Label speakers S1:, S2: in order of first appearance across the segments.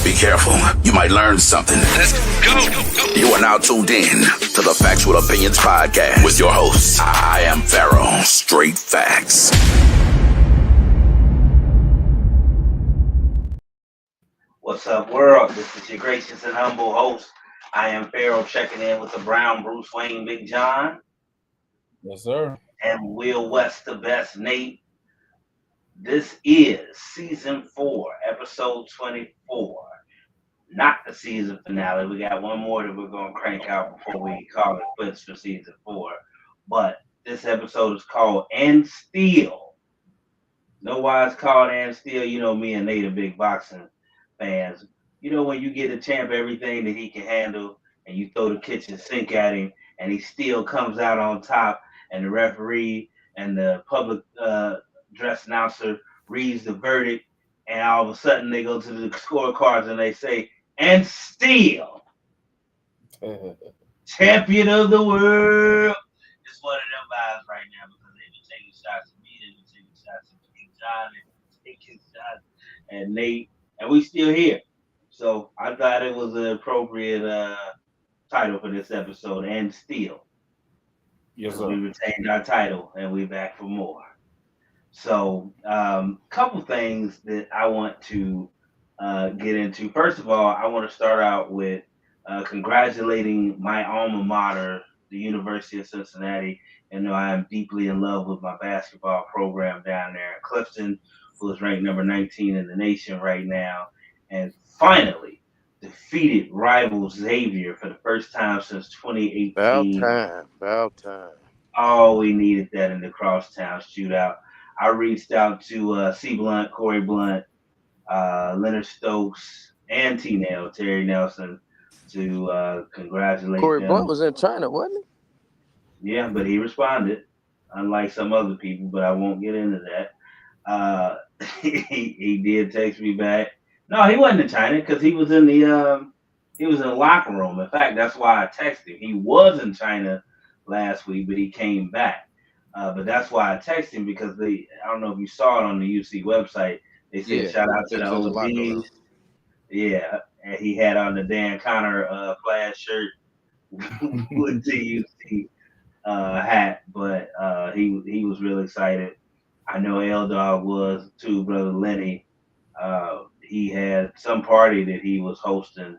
S1: Be careful. You might learn something.
S2: Let's go.
S1: You are now tuned in to the Factual Opinions Podcast with your hosts. I am Pharaoh. Straight facts.
S3: What's up, world? This is your gracious and humble host. I am Pharaoh, checking in with the Brown, Bruce Wayne, Big John.
S4: Yes, sir.
S3: And Will West, the best Nate. This is season 4, episode 24. Not the season finale. We got one more that we're going to crank out before we call it quits for season 4. But this episode is called And Still. Know why it's called And Still? You know, me and Nate are big boxing fans. You know, when you get a champ everything that he can handle and you throw the kitchen sink at him and he still comes out on top, and the referee and the public dress announcer reads the verdict, and all of a sudden they go to the scorecards and they say, and still champion of the world. It's one of them vibes right now because they've been taking shots at me, they've been taking shots at King John, they've been taking shots at Nate, and we still here. So I thought it was an appropriate title for this episode, And Still.
S4: Yes, sir.
S3: We retained our title and we're back for more. So couple things that I want to get into. First of all, I want to start out with congratulating my alma mater, the University of Cincinnati. And know I am deeply in love with my basketball program down there in Clifton, who is ranked number 19 in the nation right now, and finally defeated rival Xavier for the first time since 2018.
S5: About time.
S3: Oh, we needed that in the crosstown shootout. I reached out to C. Blunt, Corey Blunt, Leonard Stokes, and T-Nail, Terry Nelson, to congratulate
S5: Corey
S3: them.
S5: Blunt was in China, wasn't
S3: Yeah, but he responded, unlike some other people, but I won't get into that. He did text me back. No, he wasn't in China because he was in the locker room. In fact, that's why I texted him. He was in China last week, but he came back. But that's why I texted him because I don't know if you saw it on the UC website. They said shout out to the OGs. Yeah, and he had on the Dan Connor plaid shirt with the UC hat, but he was really excited. I know L-Dog was too, Brother Lenny. He had some party that he was hosting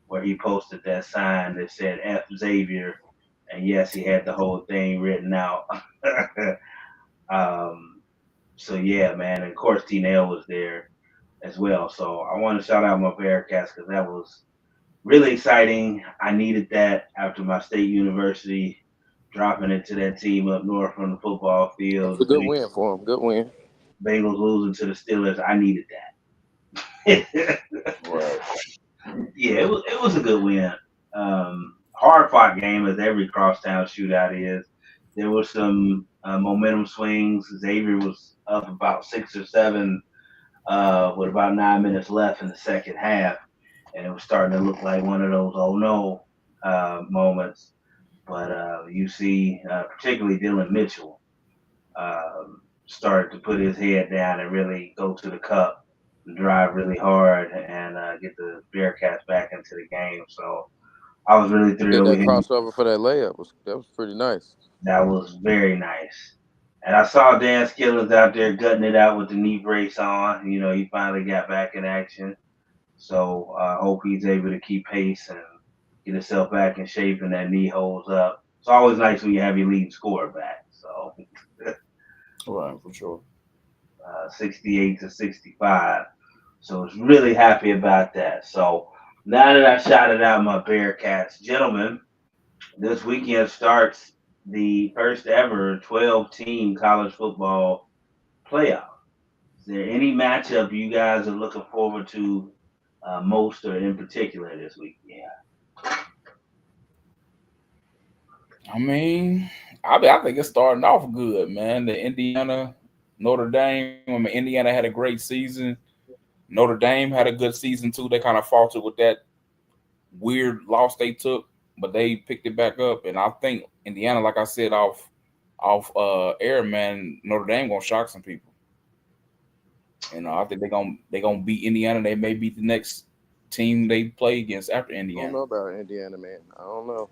S3: where he posted that sign that said F Xavier. And yes, he had the whole thing written out. So yeah, man. And of course, T-Nail was there as well. So I want to shout out my Bearcats because that was really exciting. I needed that after my state university dropping it to that team up north from the football field.
S5: It's a good win for him. Good win.
S3: Bengals losing to the Steelers. I needed that.
S4: Right.
S3: Yeah, it was a good win. Hard fought game as every crosstown shootout is. There were some momentum swings. Xavier was up about 6 or 7 with about 9 minutes left in the second half, and it was starting to look like one of those oh no moments. But you see, particularly Dylan Mitchell started to put his head down and really go to the cup and drive really hard and get the Bearcats back into the game. So I was really thrilled with
S5: That
S3: him.
S5: crossover for that layup was pretty nice.
S3: That was very nice. And I saw Dan Skillins out there gutting it out with the knee brace on. You know, he finally got back in action. So I hope he's able to keep pace and get himself back in shape and that knee holds up. It's always nice when you have your leading scorer back. So
S4: Right, for sure.
S3: 68 to 65. So I was really happy about that. So now that I shouted out my Bearcats, gentlemen, this weekend starts the first ever 12-team college football playoff. Is there any matchup you guys are looking forward to most or in particular this weekend?
S4: I mean, I think it's starting off good, man. The Indiana, Notre Dame. I mean, Indiana had a great season. Notre Dame had a good season too. They kind of faltered with that weird loss they took, but they picked it back up. And I think Indiana, like I said, off air, man, Notre Dame gonna shock some people. You know, I think they're gonna beat Indiana. They may beat the next team they play against after
S5: I don't
S4: Indiana.
S5: know about Indiana, man. I don't know.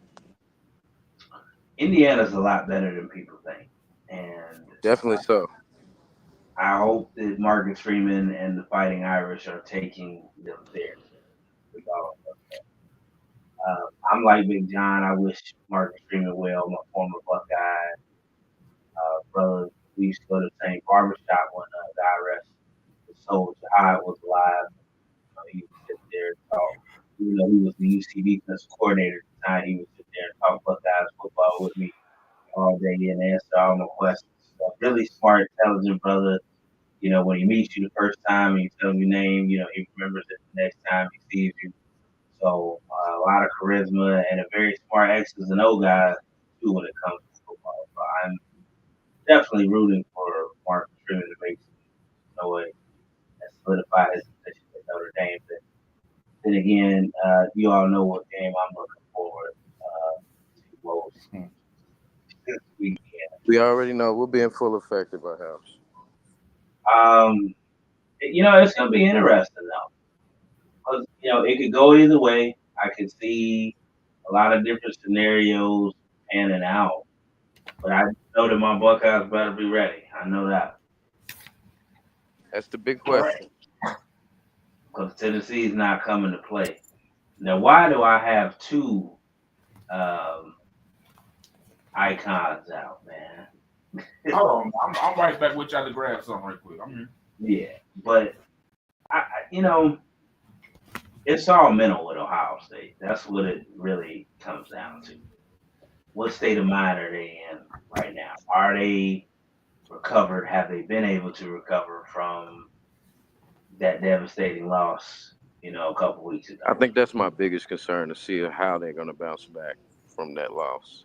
S3: Indiana's a lot better than people think, and
S5: Definitely so.
S3: I hope that Marcus Freeman and the Fighting Irish are taking them seriously. I'm like Big John. I wish Marcus Freeman well, my former Buckeye brother. We used to go to the same barbershop when the IRS was sold. Jihad was alive. He would sit there and talk. Even though he was the UC defensive coordinator at the time, he would sit there and talk Buckeyes football with me all day and answer all my questions. So really smart, intelligent brother. When he meets you the first time and you tell him your name, he remembers it the next time he sees you. So a lot of charisma and a very smart X's and O guy too when it comes to football. So I'm definitely rooting for Marcus Freeman to make some noise and solidify his position at Notre Dame. But then again, you all know what game I'm looking forward to most this weekend.
S5: We already know we'll be in full effect at my house.
S3: It's going to be interesting though. Because, it could go either way. I could see a lot of different scenarios panning out. But I know that my Buckeyes better be ready. I know that.
S5: That's the big question.
S3: Because Tennessee's not coming to play. Now, why do I have two icons out, man?
S4: Hold on, I'm right back with y'all to grab something right quick. I'm here.
S3: Yeah, but, it's all mental with Ohio State. That's what it really comes down to. What state of mind are they in right now? Are they recovered? Have they been able to recover from that devastating loss, a couple weeks ago?
S5: I think that's my biggest concern, to see how they're going to bounce back from that loss,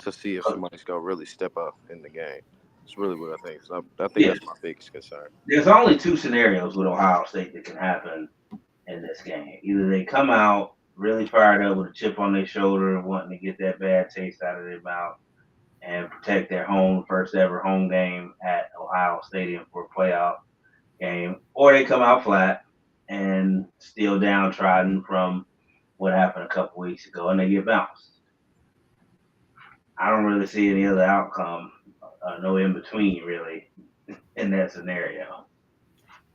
S5: to see if somebody's going to really step up in the game. It's really what I think. So I think that's my biggest concern.
S3: There's only two scenarios with Ohio State that can happen in this game. Either they come out really fired up with a chip on their shoulder, wanting to get that bad taste out of their mouth and protect their first ever home game at Ohio Stadium for a playoff game, or they come out flat and still downtrodden from what happened a couple weeks ago and they get bounced. I don't really see any other outcome, no in between really in that scenario.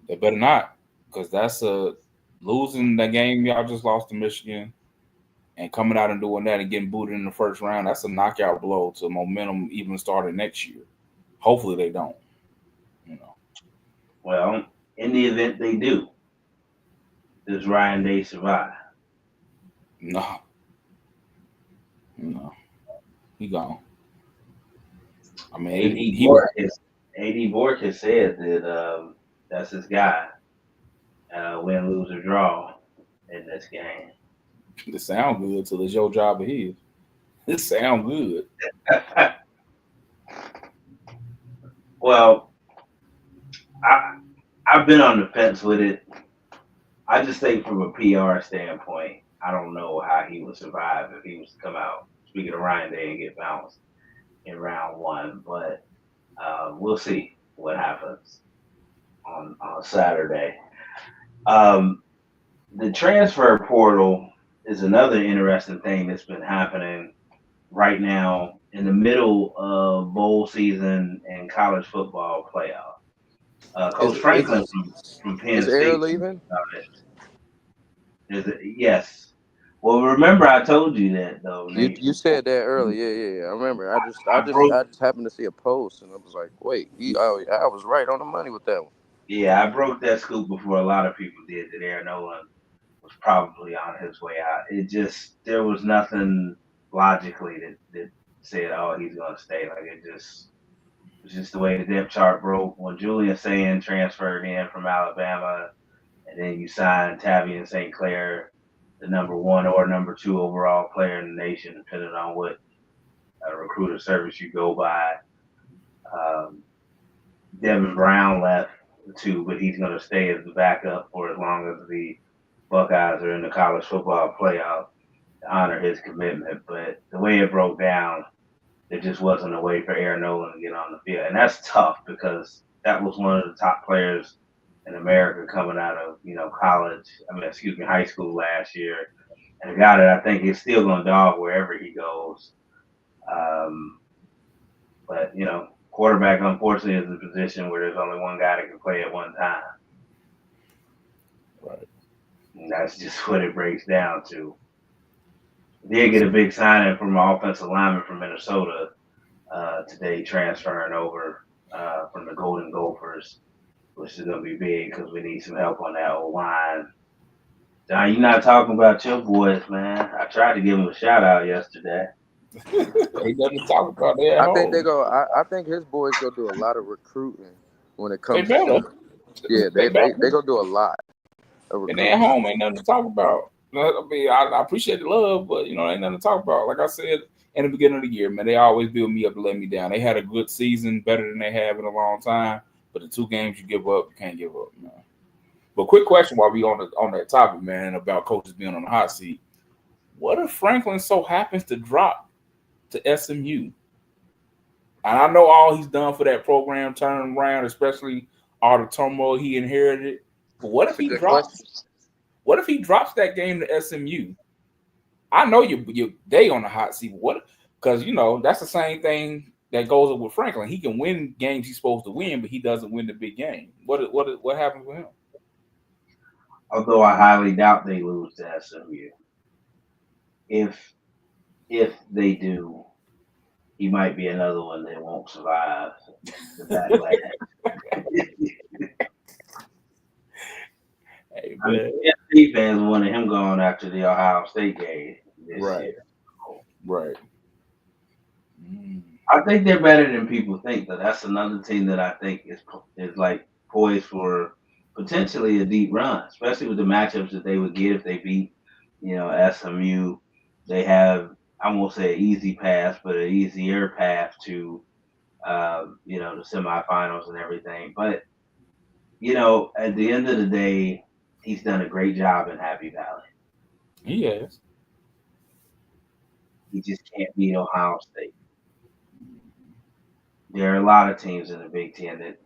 S4: They better not, because that's losing the game y'all just lost to Michigan and coming out and doing that and getting booted in the first round. That's a knockout blow to momentum even starting next year. Hopefully they don't.
S3: Well, in the event they do, does Ryan Day survive?
S4: No, he gone. I mean,
S3: AD Bork has said that that's his guy. Win, lose, or draw in this game.
S4: It sound good till it's your job of his. It sound good.
S3: Well, I've been on the fence with it. I just think from a PR standpoint, I don't know how he would survive if he was to come out, speaking of Ryan Day, and get bounced in round one. But we'll see what happens on Saturday. The transfer portal is another interesting thing that's been happening right now in the middle of bowl season and college football playoff. Coach Franklin from Penn
S5: Is
S3: State.
S5: Air leaving?
S3: Yes. Well, remember I told you that though.
S5: You said that earlier. Yeah. I remember. I just happened to see a post and I was like, wait, I was right on the money with that one.
S3: Yeah, I broke that scoop before a lot of people did that Aaron Nolan was probably on his way out. There was nothing logically that said, oh, he's going to stay. Like it was just the way the depth chart broke. When Julian Sand transferred in from Alabama, and then you signed Tavian St. Clair, the number 1 or number 2 overall player in the nation, depending on what recruiter service you go by. Devin Brown left too, but he's going to stay as the backup for as long as the Buckeyes are in the college football playoff to honor his commitment. But the way it broke down, there just wasn't a way for Aaron Nolan to get on the field. And that's tough because that was one of the top players in America coming out of college. High school last year, and a guy that I think is still going to dog wherever he goes. Um, but quarterback unfortunately is a position where there's only one guy that can play at one time.
S4: Right.
S3: And that's just what it breaks down to. Did get a big signing from an offensive lineman from Minnesota today, transferring over from the Golden Gophers, which is going to be big because we need some help on that old line. John, you're not talking about your boys, man. I tried to give them a shout out yesterday.
S4: He doesn't talk about that at
S5: I think
S4: home.
S5: they go. I think his boys go do a lot of recruiting when it
S4: They
S5: comes
S4: better.
S5: to. Yeah,
S4: They better.
S5: they go do a lot of
S4: And they at
S5: recruiting.
S4: home ain't nothing to talk about. I mean, I appreciate the love, but ain't nothing to talk about. Like I said in the beginning of the year, man, they always build me up to let me down. They had a good season, better than they have in a long time. But the 2 games you give up, you can't give up, man. But quick question while we on that topic, man, about coaches being on the hot seat. What if Franklin so happens to drop to SMU? And I know all he's done for that program turning around, especially all the turmoil he inherited. But what if
S5: That's a
S4: he
S5: good question.
S4: drops? What if he drops that game to SMU? I know they on the hot seat. What? Because that's the same thing that goes up with Franklin. He can win games he's supposed to win, but he doesn't win the big game. What happens with him?
S3: Although I highly doubt they lose to SMU. If they do, he might be another one that won't survive the backlash.
S4: Hey,
S3: I mean,
S4: man.
S3: State fans wanted him gone after the Ohio State game this
S4: Right.
S3: year.
S4: Right.
S3: I think they're better than people think. Though that's another team that I think is like poised for potentially a deep run, especially with the matchups that they would get if they beat SMU. They have, I won't say an easy path, but an easier path to the semifinals and everything. But at the end of the day, he's done a great job in Happy Valley.
S4: He has.
S3: He just can't beat Ohio State. There are a lot of teams in the Big Ten that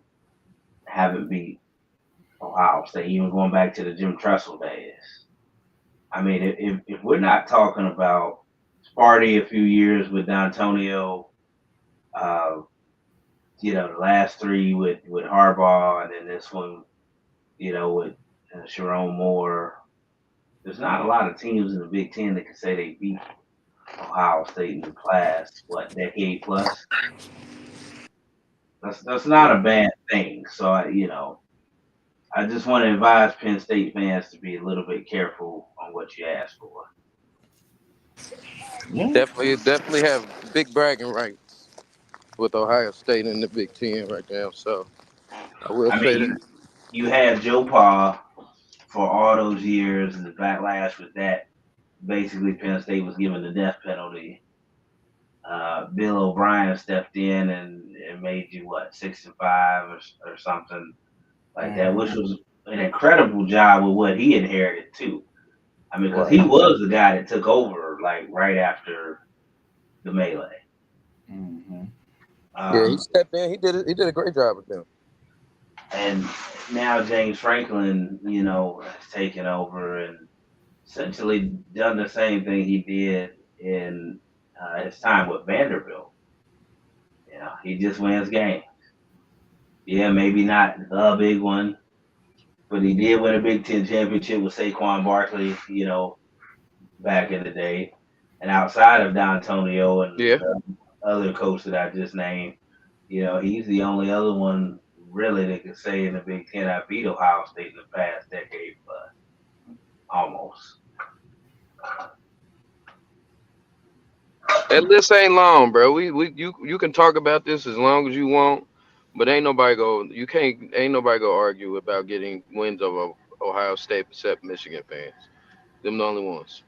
S3: haven't beat Ohio State, even going back to the Jim Tressel days. I mean, if we're not talking about Sparty a few years with D'Antonio, uh, the last 3 with Harbaugh, and then this one, with Sharon Moore. There's not a lot of teams in the Big Ten that can say they beat Ohio State in the past, decade plus. That's not a bad thing. So I just want to advise Penn State fans to be a little bit careful on what you ask for.
S4: Yeah.
S5: Definitely have big bragging rights with Ohio State in the Big Ten right now. So I will
S3: I
S5: say
S3: mean,
S5: that.
S3: you had Joe Pa for all those years, and the backlash with that. Basically, Penn State was given the death penalty. Bill O'Brien stepped in and made you 6-5 or something like that, which was an incredible job with what he inherited too. I mean, because he was the guy that took over right after the melee.
S4: Mm-hmm.
S5: Yeah, he stepped in. He did it. He did a great job with them.
S3: And now James Franklin, has taken over and essentially done the same thing he did in his time with Vanderbilt. He just wins games. Yeah, maybe not the big one, but he did win a Big Ten championship with Saquon Barkley, back in the day. And outside of D'Antonio and
S5: Yeah.
S3: the other coach that I just named, he's the only other one really that can say in the Big Ten I beat Ohio State in the past decade plus, almost.
S5: That list ain't long, bro. You can talk about this as long as you want, but ain't nobody go argue about getting wins over Ohio State except Michigan fans. Them the only ones.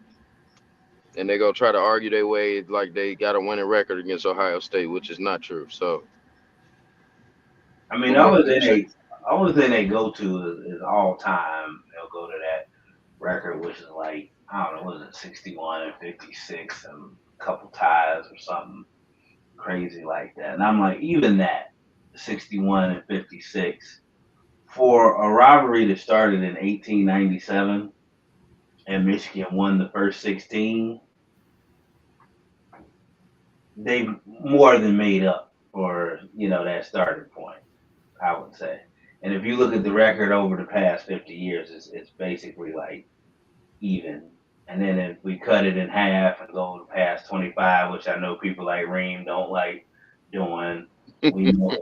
S5: And they go try to argue their way like they got a winning record against Ohio State, which is not true. So
S3: I mean,
S5: move
S3: the
S5: on
S3: only
S5: to the
S3: thing
S5: next.
S3: they go to is all time. They'll go to that record, which is I don't know, was it 61-56 and a couple ties or something crazy like that. And I'm like, even that 61-56 For a rivalry that started in 1897 and Michigan won the first 16, they more than made up for that starting point, I would say. And if you look at the record over the past 50 years, it's basically like even. And then if we cut it in half and go past 25, which I know people like Reem don't like doing, we know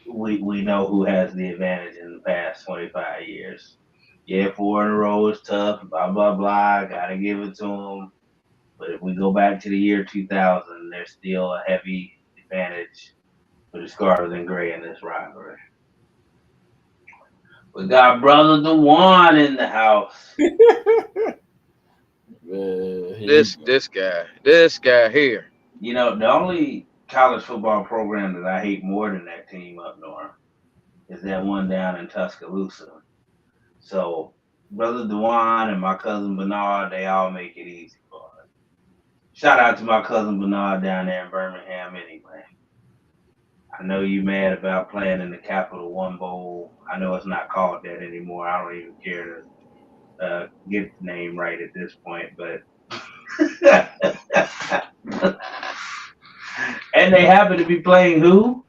S3: we know who has the advantage in the past 25 years. Yeah, 4 in a row is tough. Blah blah blah. Gotta give it to them. But if we go back to the year 2000, there's still a heavy advantage for the Scarlet and Gray in this rivalry. We got brother Dewan in the house.
S5: This guy here.
S3: The only college football program that I hate more than that team up north is that one down in Tuscaloosa. So, brother Dewan and my cousin Bernard, they all make it easy for us. Shout out to my cousin Bernard down there in Birmingham anyway. I know you mad about playing in the Capital One Bowl. I know it's not called that anymore. I don't even care to get the name right at this point, but and they happen to be playing who?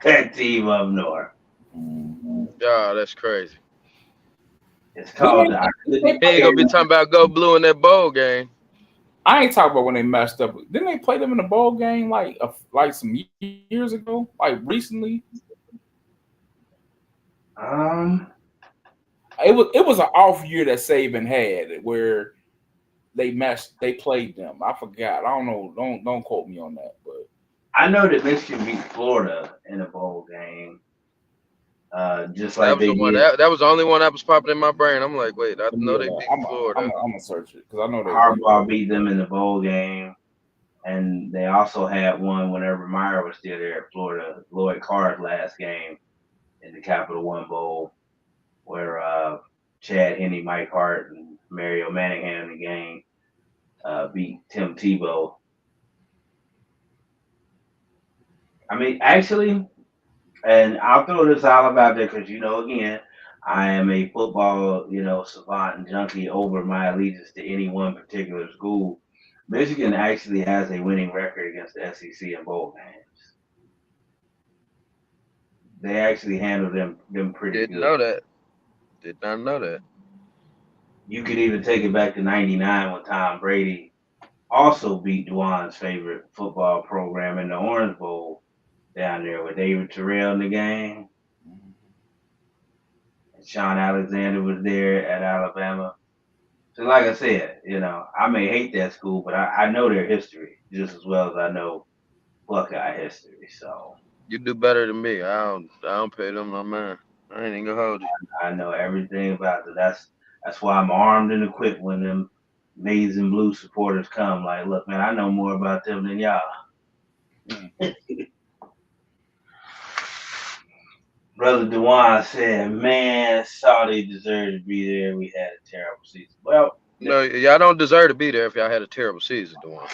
S3: That team up north.
S5: Yeah, that's crazy.
S3: It's called the.
S5: He ain't gonna be talking about go blue in that bowl game.
S4: I ain't talking about when they messed up. Didn't they play them in the bowl game like some years ago, like recently? It was an off year that Saban had where they played them. I forgot. I don't know. Don't quote me on that, but
S3: I know that Michigan beat Florida in a bowl game. Just like
S5: That was
S3: they
S5: the one.
S3: did.
S5: That was the only one that was popping in my brain. I'm like, wait, I know they
S4: yeah,
S5: beat
S4: I'm
S5: Florida.
S4: gonna search it because I know they
S3: Harbaugh beat them in the bowl game, and they also had one whenever Meyer was still there at Florida. Lloyd Carr's last game in the Capital One Bowl, where Chad Henne, Mike Hart, and Mario Manningham in the game beat Tim Tebow. I mean, actually, and I'll throw this all out there because again, I am a football, savant and junkie over my allegiance to any one particular school. Michigan actually has a winning record against the SEC in bowl games. They actually handled them pretty
S5: Didn't
S3: good.
S5: know that. Did not know that.
S3: You could even take it back to '99 when Tom Brady also beat Dewan's favorite football program in the Orange Bowl down there with David Terrell in the game. And Sean Alexander was there at Alabama. So like I said, I may hate that school, but I know their history just as well as I know Buckeye history. So
S5: You do better than me. I don't pay them no mind. I ain't even gonna hold you.
S3: I know everything about it. That's why I'm armed and equipped when them maize and blue supporters come. Like, look, man, I know more about them than y'all. Brother Dewan said, man, Saudi deserved to be there. We had a terrible season. Well,
S5: No, y'all don't deserve to be there if y'all had a terrible season, Dewan.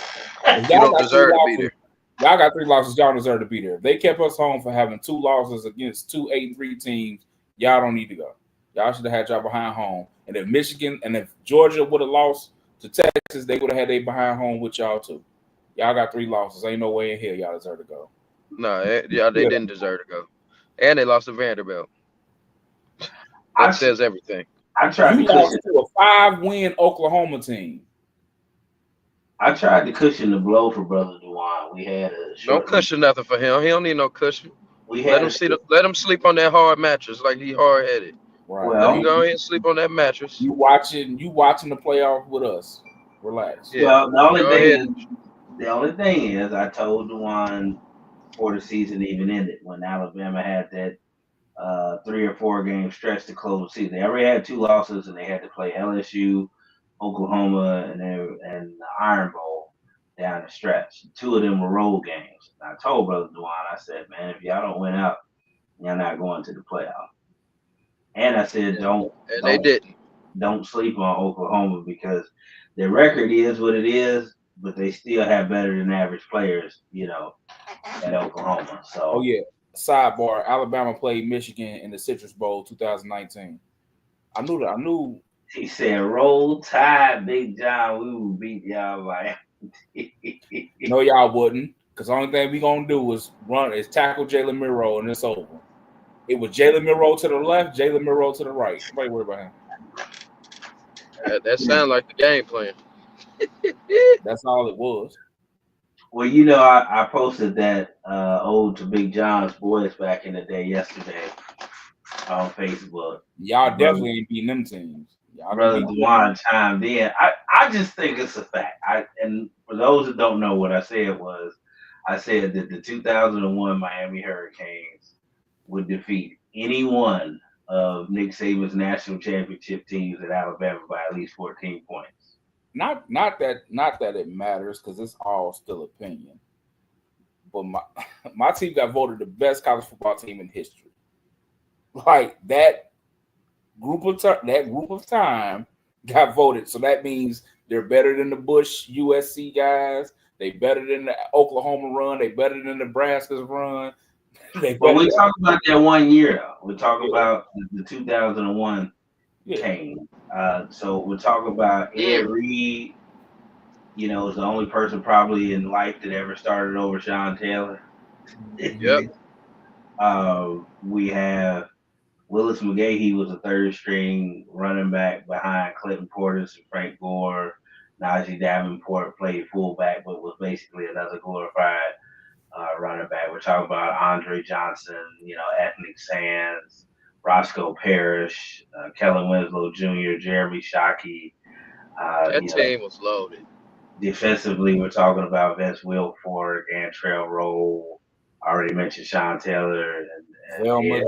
S5: You
S4: y'all
S5: don't
S4: got
S5: deserve to be there.
S4: Y'all got 3 losses. Y'all deserve to be there. If they kept us home for having 2 losses against 2 8-3 teams, y'all don't need to go. Y'all should have had y'all behind home. And if Michigan and if Georgia would have lost to Texas, they would have had they behind home with y'all too. Y'all got 3 losses. Ain't no way in hell y'all deserve to go.
S5: No, yeah, they didn't deserve to go, and they lost to Vanderbilt. That says everything.
S3: I tried
S4: You
S3: to
S4: lost
S3: cushion.
S4: to a 5-win Oklahoma team.
S3: I tried to cushion the blow for Brother Dewan. We had a
S5: Don't cushion nothing for him. He don't need no cushion.
S3: We
S5: Let
S3: had
S5: him sleep on that hard mattress like he hard headed.
S4: Right.
S5: Let him go ahead and sleep on that mattress.
S4: You watching the playoff with us. Relax.
S5: Yeah.
S3: Well, the
S5: Go
S3: only thing is, I told Dewan before the season even ended when Alabama had that 3 or 4 game stretch to close the season. They already had 2 losses, and they had to play LSU, Oklahoma, and the Iron Bowl down the stretch. 2 of them were road games. And I told Brother Dewan, I said, man, if y'all don't win out, you're not going to the playoff. And I said,
S5: they didn't.
S3: Don't sleep on Oklahoma because their record is what it is, but they still have better than average players, at Oklahoma. So
S4: Oh yeah. sidebar: Alabama played Michigan in the Citrus Bowl 2019. I knew that. I knew.
S3: He said, "Roll Tide, Big John. We will beat y'all by."
S4: No, y'all wouldn't, because the only thing we gonna do is tackle Jalen Miro, and it's over. It was Jalen Miro to the left, Jalen Miro to the right. Nobody worry about him.
S5: That sounds like the game plan.
S4: That's all it was.
S3: Well, you know, I posted that ode to Big John's boys back in the day yesterday on Facebook.
S4: Y'all
S3: Brother,
S4: definitely ain't beating them teams. Y'all gonna
S3: Brother
S4: beat
S3: Dewan chimed in. I just think it's a fact. And for those that don't know, what I said was, I said that the 2001 Miami Hurricanes would defeat any one of Nick Saban's national championship teams at Alabama by at least 14 points.
S4: not that it matters, because it's all still opinion. But my team got voted the best college football team in history. Like that group of time got voted. So that means they're better than the Bush USC guys. They better than the Oklahoma run. They better than Nebraska's run.
S3: But we talk about that 1 year though. We're talking about the 2001 team. So we're talking about Ed Reed. You know, is the only person probably in life that ever started over Sean Taylor.
S5: Yep.
S3: We have Willis McGahee. He was a third string running back behind Clinton Portis and Frank Gore. Najee Davenport played fullback, but was basically another glorified running back. We're talking about Andre Johnson, you know, Ethnic Sands, Roscoe Parrish, Kellen Winslow Jr., Jeremy Shockey.
S5: That team was loaded.
S3: Defensively, we're talking about Vince Wilfork, Antrell Roll. I already mentioned Sean Taylor and
S4: Velma,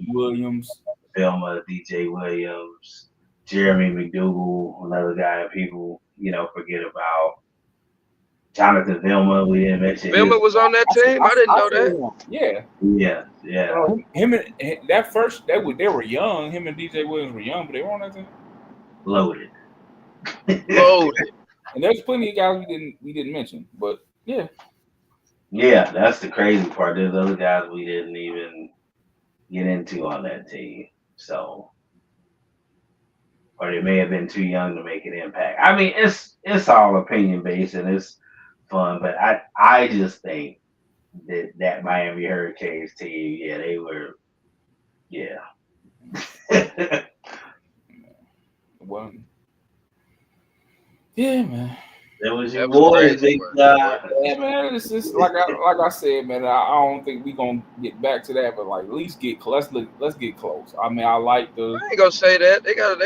S4: Williams.
S3: Velma, DJ Williams, Jeremy McDougal, another guy that people, you know, forget about. Jonathan Vilma, we didn't mention.
S5: Vilma was on that team. I didn't know that.
S4: Yeah.
S3: Yeah.
S4: Him and that first they were young. Him and DJ Williams were young, but they were on that team.
S3: Loaded.
S4: And there's plenty of guys we didn't mention, but yeah.
S3: Yeah, that's the crazy part. There's other guys we didn't even get into on that team. So, or they may have been too young to make an impact. I mean, it's all opinion based and it's fun, but I just think that Miami Hurricanes team, yeah, they were, yeah.
S4: Well, yeah, man.
S3: That was your boy, big guy.
S4: Yeah, man. It's just like I said, man. I don't think we gonna get back to that, but like at least get close. Let's get close. I mean, I like the.
S5: I ain't gonna say that they got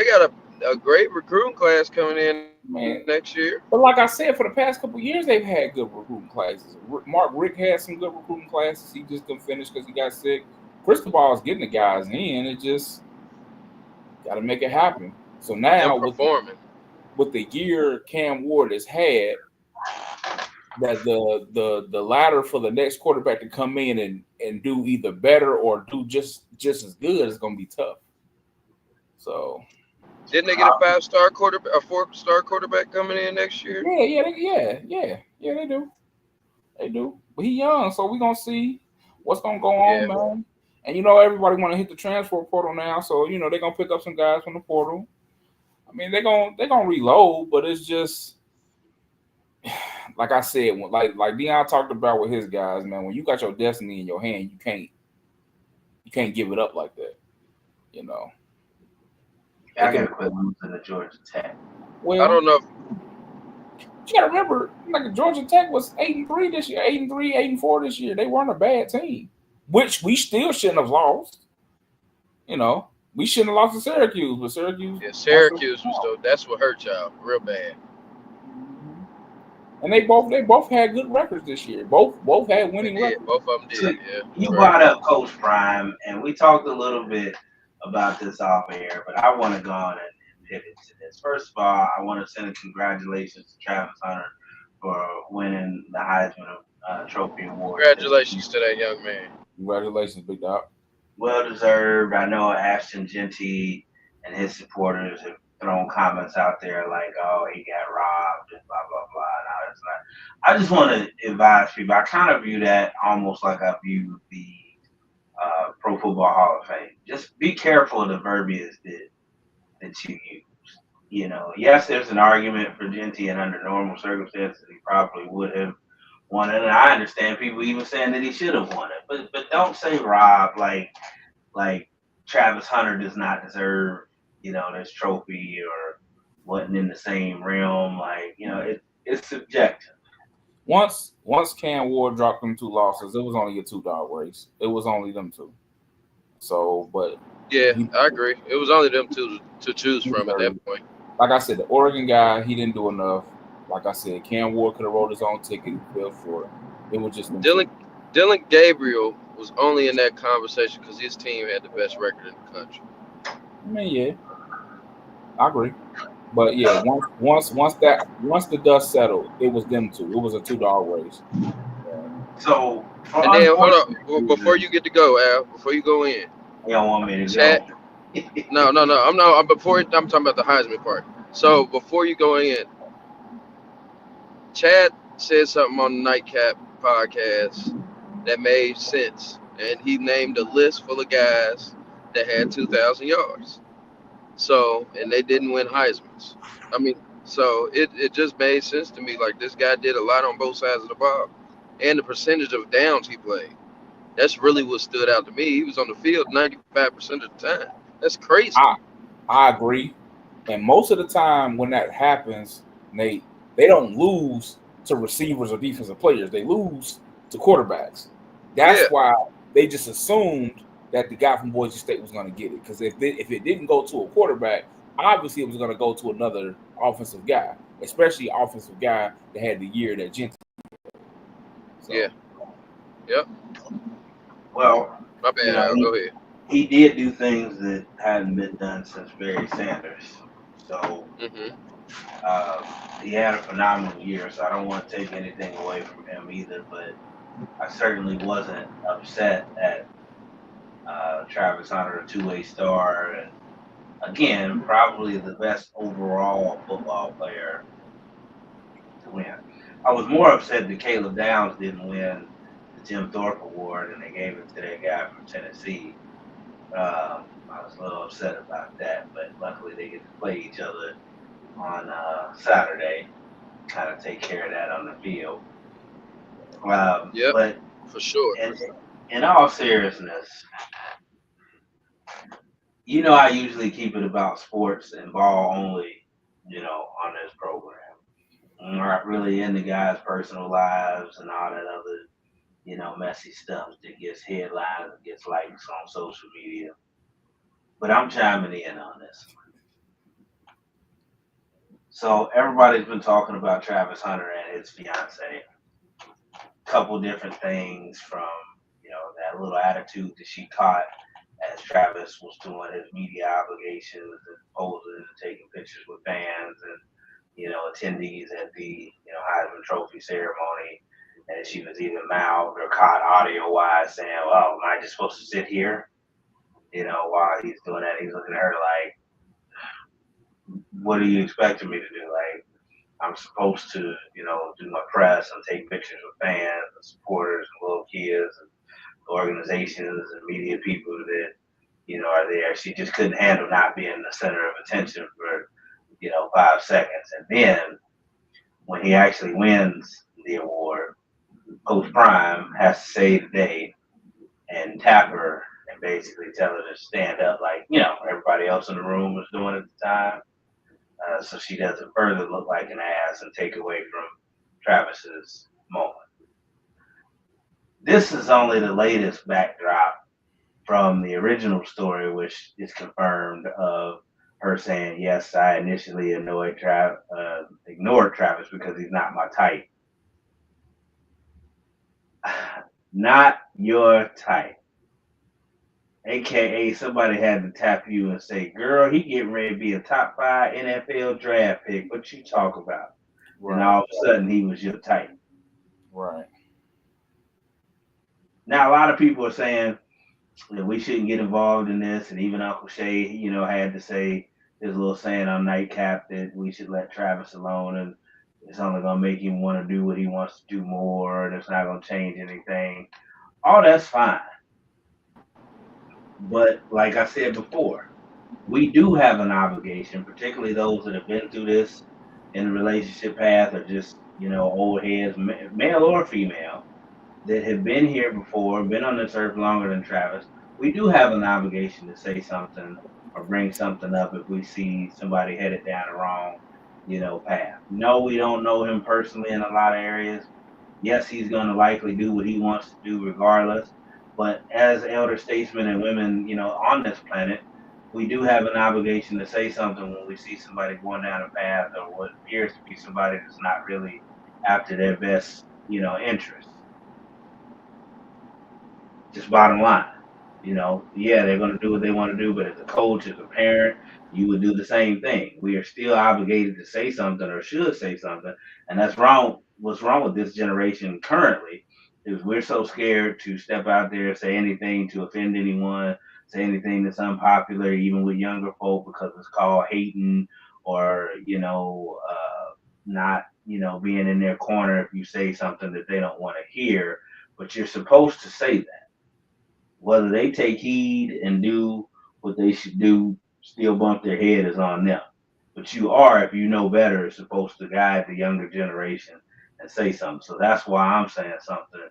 S5: a great recruiting class coming in next year.
S4: But like I said, for the past couple of years, they've had good recruiting classes. Mark Rick had some good recruiting classes. He just couldn't finish because he got sick. Cristobal's getting the guys in. It just got to make it happen. So now with the year Cam Ward has had, that the ladder for the next quarterback to come in and do either better or do just as good is going to be tough. So.
S5: Didn't they get a 5-star quarterback, a 4-star quarterback coming in next year?
S4: Yeah, they do. They do. But he young, so we're gonna see what's gonna go on, man. And you know, everybody wanna hit the transfer portal now, so you know they're gonna pick up some guys from the portal. I mean, they're gonna reload, but it's just like I said, like Dion talked about with his guys, man. When you got your destiny in your hand, you can't give it up like that. You know.
S3: I gotta quit losing to Georgia Tech.
S5: Well, I don't know.
S4: You gotta remember, like Georgia Tech was 8-3 this year, 8-3, 8-4 this year. They weren't a bad team, which we still shouldn't have lost. You know, we shouldn't have lost to Syracuse, but Syracuse.
S5: Yeah, Syracuse was that's what hurt y'all real bad.
S4: And they both had good records this year. Both had winning records.
S5: Both of them did. Yeah.
S3: You brought up Coach Prime, and we talked a little bit about this off air, but I want to go on and pivot to this. First of all, I want to send a congratulations to Travis Hunter for winning the Heisman Trophy award.
S5: Congratulations to that young man.
S4: Congratulations, big dog.
S3: Well deserved. I know Ashton Genty and his supporters have thrown comments out there like, "Oh, he got robbed," and blah blah blah. No, it's not. I just want to advise people. I kind of view that almost like I view the Pro Football Hall of Fame. Just be careful of the verbiage that you use. You know, yes, there's an argument for Genty, and under normal circumstances, he probably would have won it. And I understand people even saying that he should have won it, but don't say Rob like Travis Hunter does not deserve, this trophy or wasn't in the same realm. Like, it's subjective.
S4: Once Cam Ward dropped them 2 losses, it was only a 2-dog race. It was only them two. So, but
S5: Yeah,
S4: he,
S5: I agree. It was only them two to choose
S4: he
S5: from at that
S4: deserved it.
S5: point.
S4: Like I said, the Oregon guy, he didn't do enough. Like I said, Cam Ward could have wrote his own ticket. He fell short. It was just them
S5: Dylan
S4: two.
S5: Dylan Gabriel was only in that conversation because his team had the best record in the country.
S4: I mean, yeah, I agree. But yeah, once the dust settled, it was them two. It was a 2-dog race.
S3: So for
S5: And then hold
S3: unfortunate
S5: up, before
S3: reasons,
S5: you get to go, Al, before you go in,
S3: they don't want me to
S5: chat.
S3: go.
S5: No, no, no. I'm talking about the Heisman part. So before you go in, Chad said something on the Nightcap podcast that made sense, and he named a list full of guys that had 2,000 yards. So, and they didn't win Heisman's. I mean, so it just made sense to me. Like, this guy did a lot on both sides of the ball, and the percentage of downs he played. That's really what stood out to me. He was on the field 95% of the time. That's crazy.
S4: I I agree. And most of the time when that happens, Nate, they don't lose to receivers or defensive players. They lose to quarterbacks.
S5: Yeah,
S4: That's why they just assumed that the guy from Boise State was going to get it. Because if it didn't go to a quarterback, obviously it was going to go to another offensive guy, especially offensive guy that had the year that Genty.
S5: yeah,
S4: So
S5: yep.
S3: Well,
S5: My
S3: you
S5: bad,
S3: know,
S5: Al.
S3: he,
S5: Go ahead.
S3: he did do things that hadn't been done since Barry Sanders. So
S5: Hmm.
S3: uh, he had a phenomenal year. So I don't want to take anything away from him either. But I certainly wasn't upset at Travis Hunter, a two-way star, and again, probably the best overall football player to win. I was more upset that Caleb Downs didn't win the Jim Thorpe Award and they gave it to that guy from Tennessee. I was a little upset about that, but luckily they get to play each other on Saturday, kind of take care of that on the field.
S5: Yep,
S3: But
S5: for sure.
S3: in, in all seriousness, I usually keep it about sports and ball only, on this program. I'm not really into guys' personal lives and all that other, messy stuff that gets headlines and gets likes on social media. But I'm chiming in on this. So everybody's been talking about Travis Hunter and his fiance. Couple different things from, that little attitude that she caught as Travis was doing his media obligations and posing and taking pictures with fans and attendees at the Heisman Trophy ceremony, and she was even mouthed or caught audio wise saying, "Well, am I just supposed to sit here?" While he's doing that, he's looking at her like, "What are you expecting me to do? Like, I'm supposed to, do my press and take pictures with fans and supporters and little kids and organizations and media people that are there." She just couldn't handle not being the center of attention for 5 seconds, and then when he actually wins the award, Coach Prime has to save the day and tap her and basically tell her to stand up like, everybody else in the room was doing at the time. So she doesn't further look like an ass and take away from Travis's moment. This is only the latest backdrop from the original story, which is confirmed of her saying, "Yes, I initially ignored Travis because he's not my type." Not your type. AKA somebody had to tap you and say, "Girl, he getting ready to be a top 5 NFL draft pick. What you talk about?" And
S4: right,
S3: all of a sudden he was your type.
S4: right.
S3: Now a lot of people are saying that we shouldn't get involved in this, and even Uncle Shay, had to say his little saying on Nightcap that we should let Travis alone, and it's only gonna make him want to do what he wants to do more, and it's not gonna change anything. All that's fine. But like I said before, we do have an obligation, particularly those that have been through this in the relationship path or just, old heads, male or female, that have been here before, been on this earth longer than Travis. We do have an obligation to say something or bring something up if we see somebody headed down the wrong, path. No, we don't know him personally in a lot of areas. Yes, he's going to likely do what he wants to do regardless. But as elder statesmen and women, on this planet, we do have an obligation to say something when we see somebody going down a path or what appears to be somebody that's not really after their best, interests. Just bottom line. Yeah, they're going to do what they want to do, but as a coach, as a parent, you would do the same thing. We are still obligated to say something or should say something. And that's wrong. What's wrong with this generation currently is we're so scared to step out there and say anything to offend anyone, say anything that's unpopular, even with younger folk, because it's called hating or, not, being in their corner if you say something that they don't want to hear. But you're supposed to say that. Whether they take heed and do what they should do, still bump their head is on them. But you are, if you know better, supposed to guide the younger generation and say something. So that's why I'm saying something.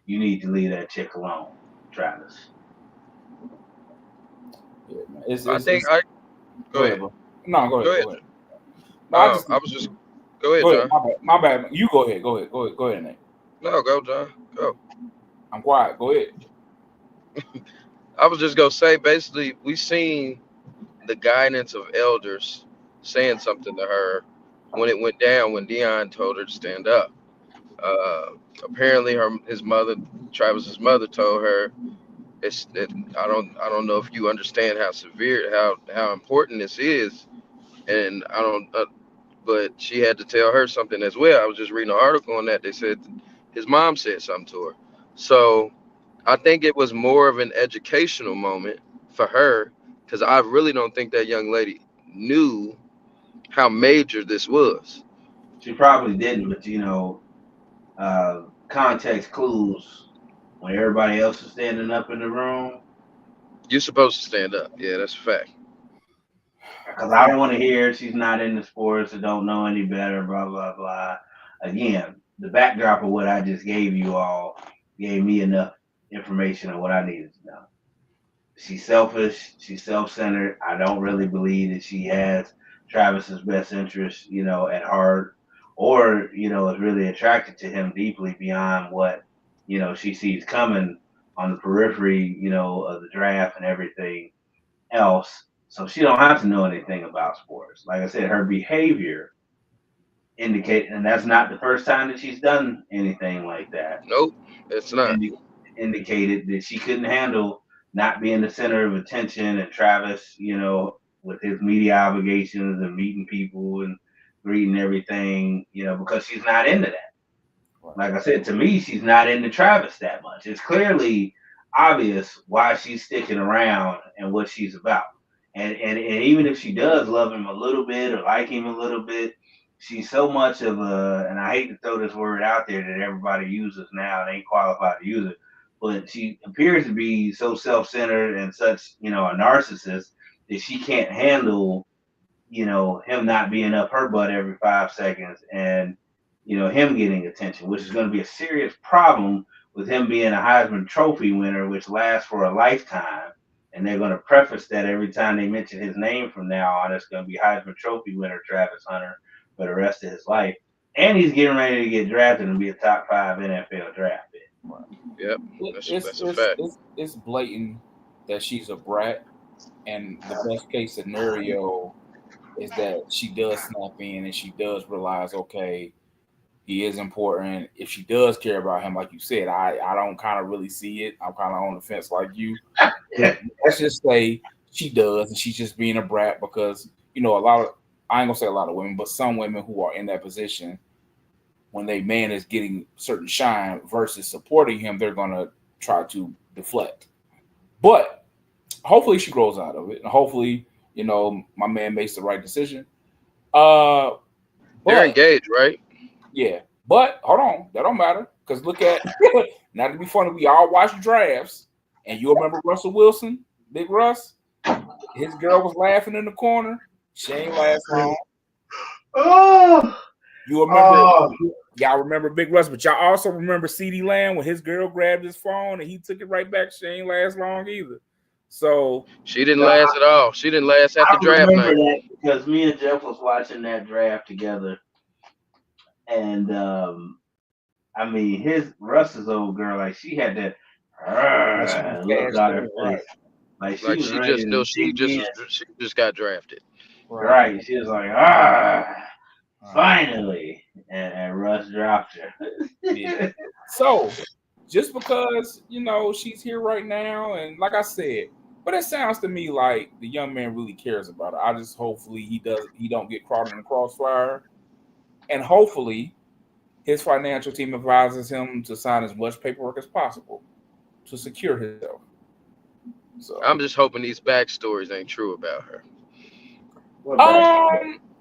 S3: You need to leave that chick alone, Travis.
S4: Yeah, man.
S5: I think I
S4: Go ahead, bro. No, go
S5: go
S4: ahead.
S5: ahead.
S4: Go ahead. No, I just.
S5: I was just go ahead,
S4: Go ahead.
S5: John.
S4: My bad. You go ahead. Go ahead. Go ahead, Nate.
S5: No, go, John. Go.
S4: I'm quiet. Go ahead.
S5: I was just gonna say, basically, we seen the guidance of elders saying something to her when it went down when Dion told her to stand up. Uh, Apparently, his mother, Travis's mother, told her I don't know if you understand how severe how important this is, and I don't. But she had to tell her something as well. I was just reading an article on that. They said his mom said something to her. So I think it was more of an educational moment for her because I really don't think that young lady knew how major this was.
S3: She probably didn't, but context clues when everybody else is standing up in the room.
S5: You're supposed to stand up. Yeah, that's a fact.
S3: Because I don't want to hear she's not in the sports or don't know any better, blah, blah, blah. Again, the backdrop of what I just gave you all gave me enough information on what I needed to know. She's selfish. She's self-centered. I don't really believe that she has Travis's best interest, at heart, or is really attracted to him deeply beyond what she sees coming on the periphery, of the draft and everything else. So she don't have to know anything about sports. Like I said, her behavior indicate, and that's not the first time that she's done anything like that.
S5: Nope, it's not.
S3: Indi- Indicated that she couldn't handle not being the center of attention, and Travis, with his media obligations and meeting people and greeting everything, because she's not into that. Like I said, to me, she's not into Travis that much. It's clearly obvious why she's sticking around and what she's about. And even if she does love him a little bit or like him a little bit, she's so much of a, and I hate to throw this word out there that everybody uses now and ain't qualified to use it, but she appears to be so self-centered and such, a narcissist that she can't handle, him not being up her butt every 5 seconds and, him getting attention, which is going to be a serious problem with him being a Heisman Trophy winner, which lasts for a lifetime. And they're going to preface that every time they mention his name from now on. It's going to be Heisman Trophy winner Travis Hunter for the rest of his life. And he's getting ready to get drafted and be a top 5 NFL draft pick.
S5: Yep, that's a fact.
S4: It's blatant that she's a brat, and the best case scenario is that she does snap in and she does realize, okay, he is important. If she does care about him, like you said, I don't kind of really see it. I'm kind of on the fence like you. Let's just say she does, and she's just being a brat because a lot of, I ain't gonna say a lot of women, but some women who are in that position, when they man is getting certain shine versus supporting him, they're gonna try to deflect. But hopefully she grows out of it, and hopefully my man makes the right decision.
S5: They're
S4: But
S5: engaged, right?
S4: yeah, but hold on, that don't matter because look at not to be funny, we all watch drafts, and you remember Russell Wilson. Big Russ. His girl was laughing in the corner. She ain't last long.
S3: Oh,
S4: You remember? Y'all remember Big Russ, but y'all also remember CeeDee Lamb when his girl grabbed his phone and he took it right back. She ain't last long either. So
S5: she didn't last at all. She didn't last after
S3: I
S5: draft
S3: remember
S5: night.
S3: that because me and Jeff was watching that draft together, and I mean, Russ's old girl, like she had that look on her face, like she
S5: Like
S3: was
S5: she
S3: ready
S5: just
S3: to
S5: knew
S3: dig in.
S5: she just got drafted.
S3: Right, she was like, finally, and Russ dropped her.
S4: Yeah. So just because she's here right now, and like I said, but it sounds to me like the young man really cares about her. I just hopefully he don't get caught in the crossfire, and hopefully his financial team advises him to sign as much paperwork as possible to secure himself. So
S5: I'm just hoping these backstories ain't true about her.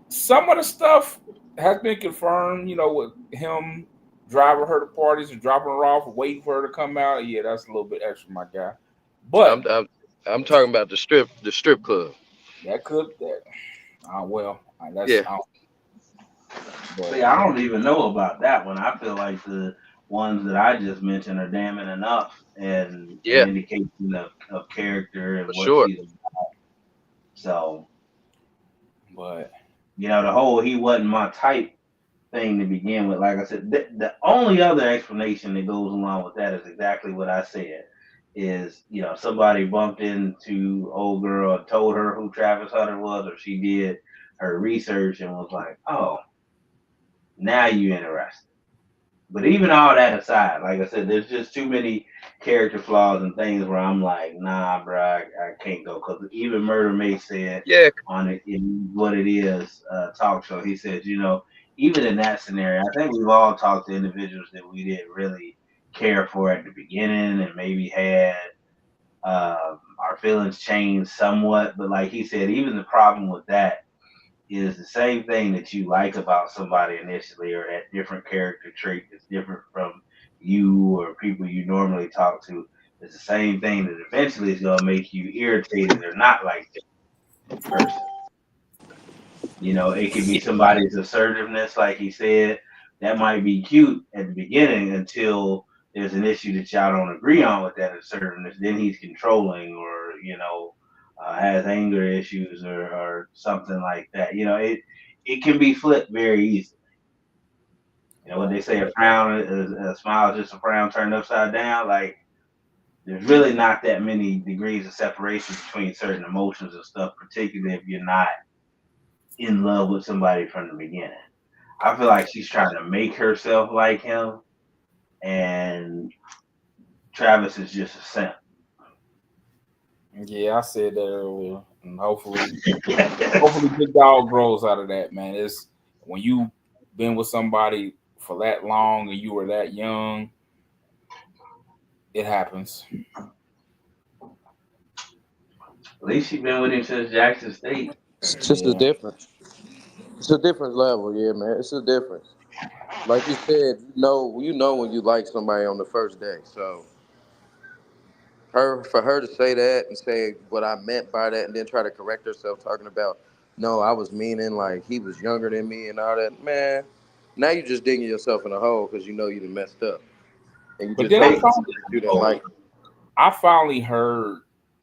S4: some of the stuff has been confirmed, with him driving her to parties and dropping her off, waiting for her to come out. Yeah, that's a little bit extra, my guy. But
S5: I'm talking about the strip club.
S4: that could that. Well, that's
S5: Yeah.
S3: See, I don't even know about that one. I feel like the ones that I just mentioned are damning enough and an
S5: Yeah,
S3: indication of character and
S5: for
S3: what
S5: sure.
S3: she's about. So,
S4: but
S3: the whole he wasn't my type thing to begin with. Like I said, the only other explanation that goes along with that is exactly what I said. Is somebody bumped into old girl and told her who Travis Hunter was, or she did her research and was like, "Oh, now you interested." But even all that aside, like I said, there's just too many character flaws and things where I'm like, nah, bro, I can't go. Because even Murder May said
S5: Yeah,
S3: on it in What It Is talk show, he says, even in that scenario, I think we've all talked to individuals that we didn't really care for at the beginning and maybe had our feelings changed somewhat. But like he said, even the problem with that is the same thing that you like about somebody initially, or that different character trait that's different from you or people you normally talk to. It's the same thing that eventually is going to make you irritated or not like this person. It could be somebody's assertiveness, like he said. That might be cute at the beginning until there's an issue that y'all don't agree on with that assertiveness. Then he's controlling, or has anger issues, or something like that. It can be flipped very easily. What they say, a smile is just a frown turned upside down. Like, there's really not that many degrees of separation between certain emotions and stuff, particularly if you're not in love with somebody from the beginning. I feel like she's trying to make herself like him, and Travis is just a simp.
S4: yeah, I said that earlier, and hopefully Big Dog grows out of that, man. It's when you been with somebody for that long and you were that young, it happens.
S3: At least she's been with him since Jackson State.
S5: it's just a difference. It's a different level, yeah, man. It's a difference. Like you said, you know when you like somebody on the first day. So for her to say that and say what I meant by that, and then try to correct herself, talking about no, I was meaning like he was younger than me and all that, man. Now you just digging yourself in a hole because you know you done messed up, and you
S4: But
S5: just
S4: then
S5: hate you didn't like.
S4: I finally heard,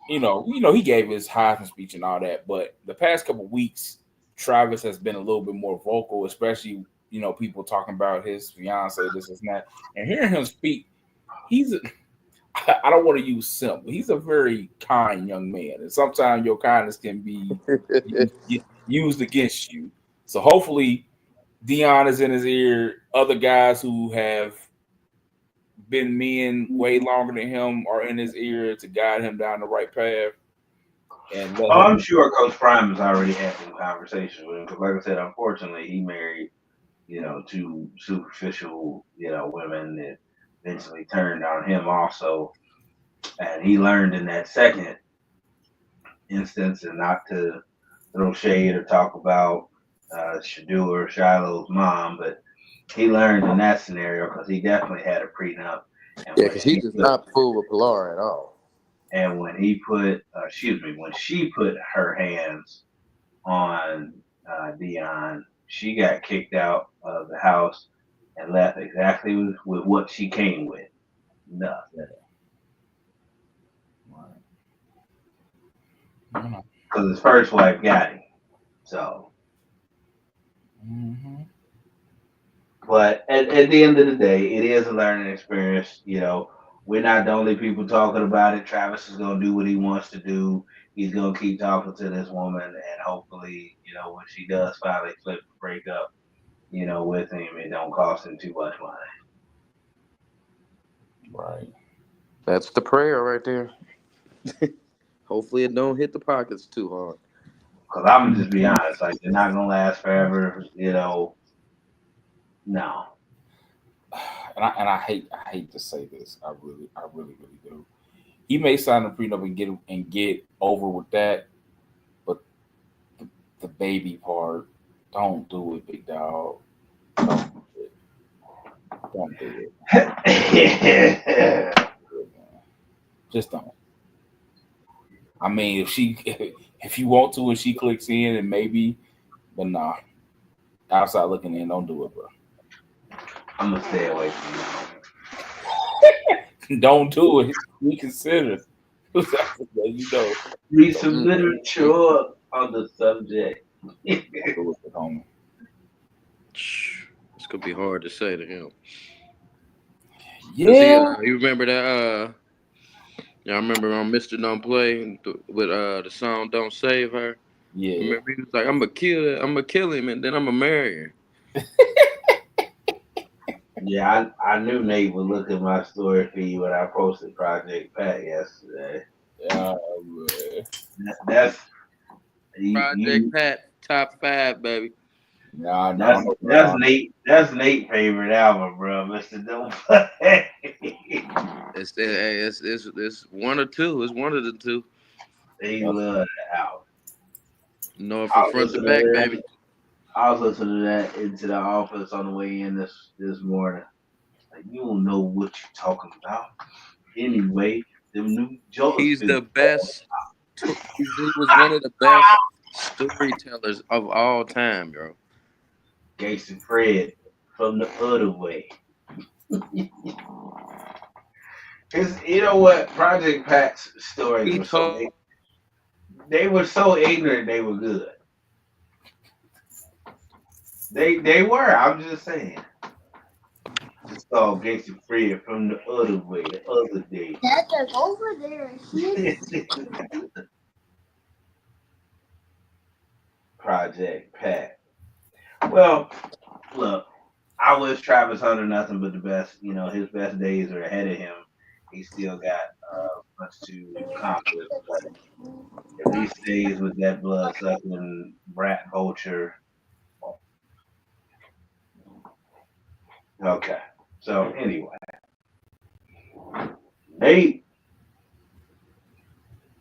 S4: he gave his Heisman speech and all that, but the past couple of weeks, Travis has been a little bit more vocal, especially, people talking about his fiance, this and that. And hearing him speak, I don't want to use simp, but he's a very kind young man. And sometimes your kindness can be used against you. So hopefully Dion is in his ear. Other guys who have been men way longer than him are in his ear to guide him down the right path. And
S3: I'm sure Coach Prime has already had some conversations with him because, like I said, unfortunately, he married, two superficial, women that eventually turned on him also. And he learned in that second instance and not to throw shade or talk about Shadua or Shiloh's mom, but he learned in that scenario because he definitely had a prenup.
S5: Yeah, because he does not fool with Pilar at all.
S3: And when when she put her hands on Dion, she got kicked out of the house and left exactly with what she came with. Nothing. Because his first wife got him. So, but at the end of the day, it is a learning experience. We're not the only people talking about it. Travis is going to do what he wants to do. He's going to keep talking to this woman, and hopefully, when she does finally flip the break up, with him, it don't cost him too much money.
S4: Right.
S5: That's the prayer right there. Hopefully it don't hit the pockets too hard.
S3: Because I'm gonna just be honest, like they're not gonna last forever. No.
S4: And I hate to say this. I really do. He may sign a prenup and get over with that, but the baby part, don't do it, big dog. Don't do it. Just don't. I mean, if you want to and she clicks in and maybe, but nah. Outside looking in, don't do it, bro.
S3: I'm gonna stay away from
S4: you. Don't do it. Reconsider.
S3: Read some literature on the subject.
S5: It's gonna be hard to say to him.
S4: Yeah.
S5: You remember that? I remember on Mr. Don't Play with the song "Don't Save Her."
S4: Yeah.
S5: Remember he was like, "I'm gonna kill him, and then I'm gonna marry her."
S3: Yeah, I knew Nate would look at my story feed when I posted Project Pat yesterday. That's
S5: Project Pat top 5, baby.
S4: Nah,
S3: that's Nate. That's Nate's favorite album, bro. Mr. Don't Play.
S5: It's one or two. It's one of the two.
S3: He loved that album.
S5: No, from front to back, baby.
S3: I was listening to that into the office on the way in this morning. Like, you don't know what you're talking about. Anyway, them new jokes.
S5: He's the best. He was one of the best storytellers of all time, bro.
S3: Gangsta Fred from the other way. Cause you know what, Project Pat's stories were so they were so ignorant they were good. They were. I'm just saying. Just called Gangsta Fred from the other way, the other day.
S2: That's over there.
S3: Project Pat. Well, look, I wish Travis Hunter nothing but the best. His best days are ahead of him. He still got much to accomplish. But if he stays with that blood sucking brat culture, okay. So anyway,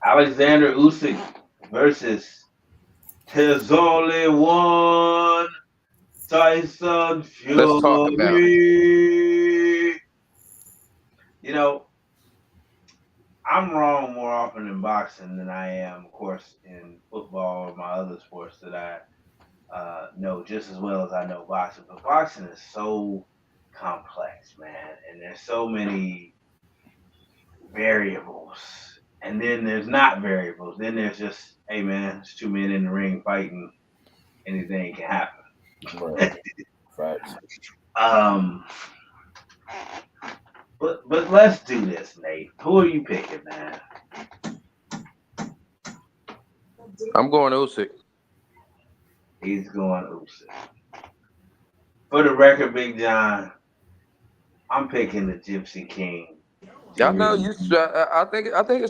S3: Oleksandr Usyk versus there's only one Tyson Fury.
S5: Let's talk about it.
S3: I'm wrong more often in boxing than I am, of course, in football or my other sports that I know just as well as I know boxing. But boxing is so complex, man, and there's so many variables. And then there's not variables. Then there's just, hey, man, it's two men in the ring fighting. Anything can happen.
S4: Right.
S3: But let's do this, Nate. Who are you picking, man?
S5: I'm going Usyk.
S3: He's going Usyk. For the record, Big John, I'm picking the Gypsy King.
S5: Y'all know you. I think it's I think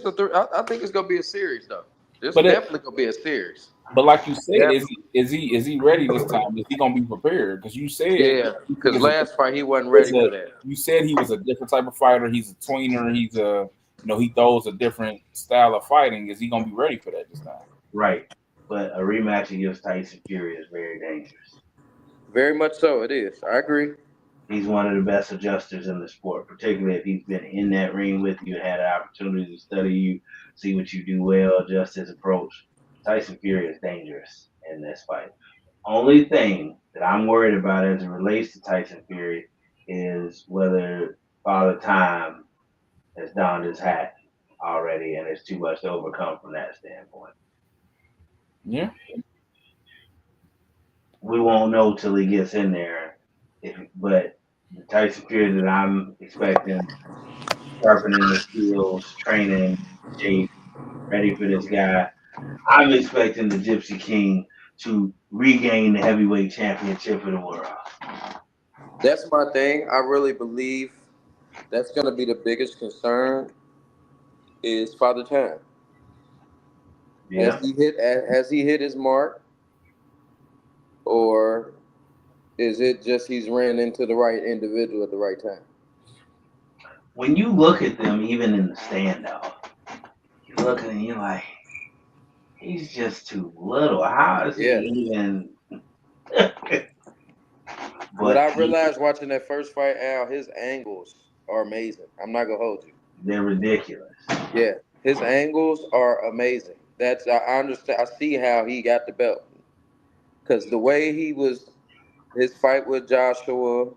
S5: it's gonna be a series though. This definitely gonna be a series.
S4: But like you said, is he ready this time? Is he gonna be prepared? Because you said
S5: because last fight he wasn't ready for that.
S4: You said he was a different type of fighter. He's a tweener. He's he throws a different style of fighting. Is he gonna be ready for that this time?
S3: Right. But a rematch against Tyson Fury is very dangerous.
S5: Very much so, it is. I agree.
S3: He's one of the best adjusters in the sport, particularly if he's been in that ring with you, had an opportunity to study you, see what you do well, adjust his approach. Tyson Fury is dangerous in this fight. Only thing that I'm worried about as it relates to Tyson Fury is whether Father Time has donned his hat already and it's too much to overcome from that standpoint.
S4: Yeah.
S3: We won't know till he gets in there. But the Tyson Fury that I'm expecting, sharpening his skills, training, shape, ready for this guy. I'm expecting the Gypsy King to regain the heavyweight championship of the world.
S2: That's my thing. I really believe that's going to be the biggest concern is Father Time.
S3: Yeah.
S2: Has he hit his mark, or is it just he's ran into the right individual at the right time?
S3: When you look at them, even in the standoff, you look at him, you're like, he's just too little. How is
S2: Yeah.
S3: he even?
S2: What
S3: But
S2: I realized watching that first fight, Al, his angles are amazing. I'm not gonna hold you.
S3: they're ridiculous.
S2: Yeah, his angles are amazing. I understand. I see how he got the belt because the way he was, his fight with Joshua.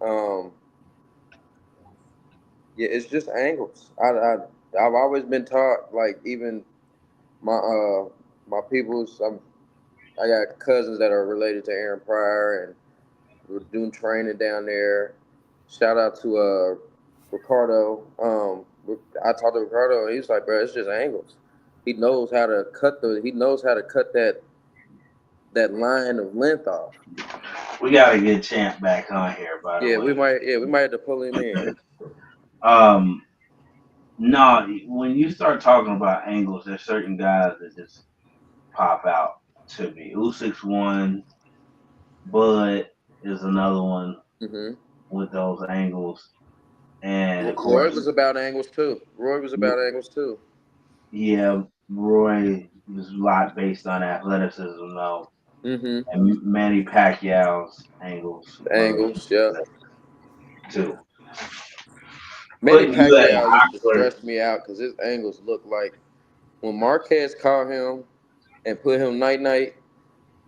S2: Um, yeah, it's just angles. I've always been taught, like, even my people's. I got cousins that are related to Aaron Pryor, and we're doing training down there. Shout out to Ricardo. I talked to Ricardo, and he's like, bro, it's just angles. He knows how to cut that line of length off.
S3: We gotta get Champ back on here, by the
S2: Yeah,
S3: way.
S2: we might have to pull him in.
S3: Um, no, when you start talking about angles, there's certain guys that just pop out to me. Usyk's one, Bud is another one
S2: Mm-hmm.
S3: with those angles, and of
S2: Roy
S3: course,
S2: was about angles too.
S3: yeah, Roy was a lot based on athleticism, though,
S2: Mm-hmm.
S3: and Manny Pacquiao's angles were
S2: Angles, yeah.
S3: too.
S2: Manny
S3: Putting you at
S2: Pacquiao used to
S3: awkward.
S2: stress me out because his angles looked like when Marquez caught him and put him night night.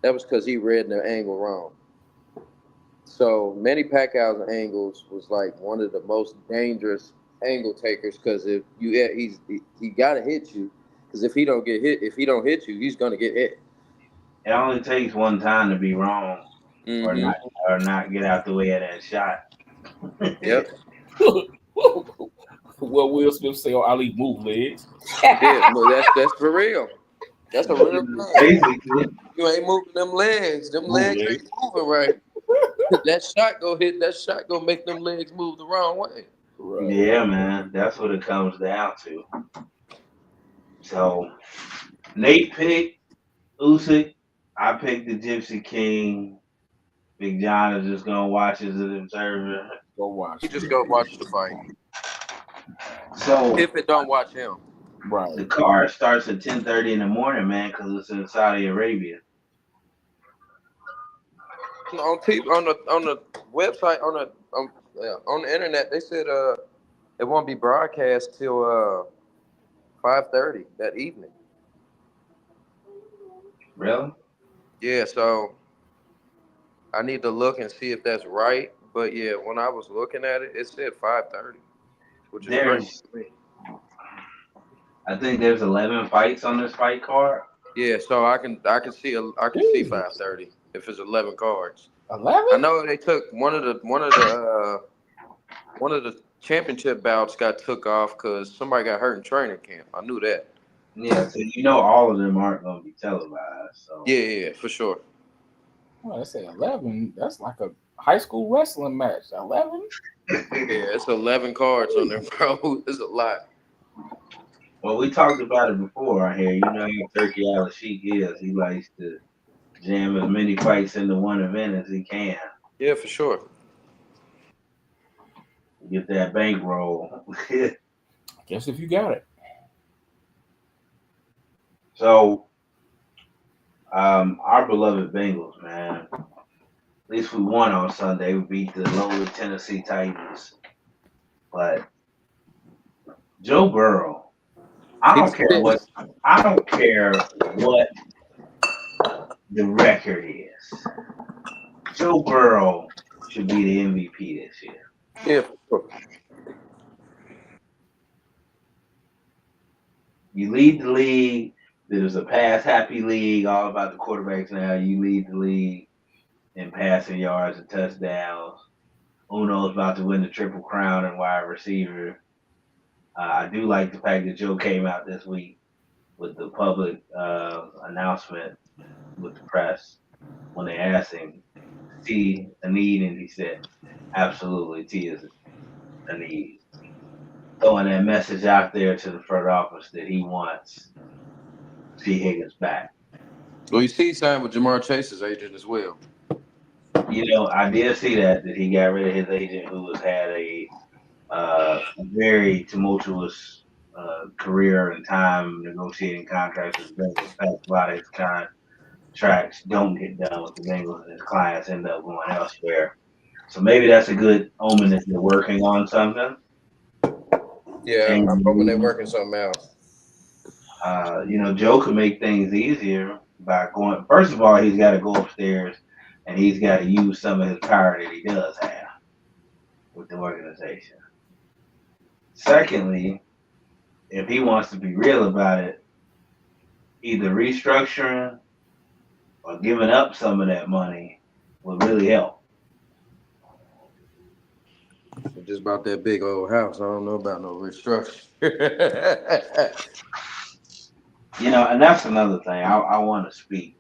S2: That was because he read the angle wrong. So Manny Pacquiao's angles was like one of the most dangerous angle takers because if you he gotta hit you because if he don't hit you, he's gonna get hit.
S3: It only takes one time to be wrong or
S2: Mm-hmm.
S3: not get out the way of that shot.
S2: Yep.
S4: What Will Smith say on Ali move legs.
S2: Yeah, no, that's for real. That's a real thing.
S3: Basically,
S2: You ain't moving them legs. Them
S4: Move
S2: legs
S4: legs.
S2: ain't moving right. That shot go make them legs move the wrong way.
S4: Right.
S3: yeah, man, that's what it comes down to. So Nate picked Usyk. I picked the Gypsy King. Big John is just gonna watch as an observer.
S4: Go watch.
S2: He just go watch the fight.
S3: So
S2: If it don't watch him.
S4: Right.
S3: the card starts at 10:30 in the morning, man, because it's in Saudi Arabia.
S2: On the website on the internet they said it won't be broadcast till 5:30 that evening.
S3: Really?
S2: Yeah, so I need to look and see if that's right. But yeah, when I was looking at it, it said 5:30, which is crazy
S3: There's,
S2: to me.
S3: I think there's 11 fights on this fight card.
S2: Yeah, so I can see
S4: Jesus.
S2: 5:30 if it's 11 cards.
S4: 11?
S2: I know they took one of the championship bouts got took off because somebody got hurt in training camp. I knew that.
S3: Yeah, so you know all of them aren't gonna be televised. So
S2: Yeah, for sure.
S4: Well, I say 11. That's like a high school wrestling match. 11?
S2: Yeah, it's 11 cards on there, bro. It's a lot.
S3: well, we talked about it before on here. You know how Turkey Al Sheik is. He likes to jam as many fights into one event as he can.
S2: Yeah, for sure.
S3: Get that bankroll.
S4: Guess if you got it.
S3: So, our beloved Bengals, man. At least we won on Sunday. We beat the lowly Tennessee Titans. But Joe Burrow, I don't
S2: He's
S3: care what
S2: pissed.
S3: I don't care what the record is. Joe Burrow should be the MVP this year.
S2: Yeah, for sure.
S3: You lead the league. There's a pass happy league, all about the quarterbacks now. You lead the league in passing yards and touchdowns. Uno's about to win the triple crown in wide receiver. I do like the fact that Joe came out this week with the public announcement with the press when they asked him, "See a need?" And he said, "Absolutely, T is a need." Throwing that message out there to the front office that he wants T Higgins back.
S2: Well, you see, he signed with Jamar Chase's agent as well.
S3: I did see that he got rid of his agent, who has had a very tumultuous career and time negotiating contracts with the Bengals. In fact, a lot of his contracts don't get done with the Bengals, and his clients end up going elsewhere. So maybe that's a good omen that they're working on something.
S2: Yeah, I'm hoping they're
S3: And
S2: working something out.
S3: Joe could make things easier by going. First of all, he's got to go upstairs and he's got to use some of his power that he does have with the organization. Secondly, if he wants to be real about it, either restructuring or giving up some of that money would really help.
S2: Just about that big old house. I don't know about no restructuring.
S3: And that's another thing. I want to speak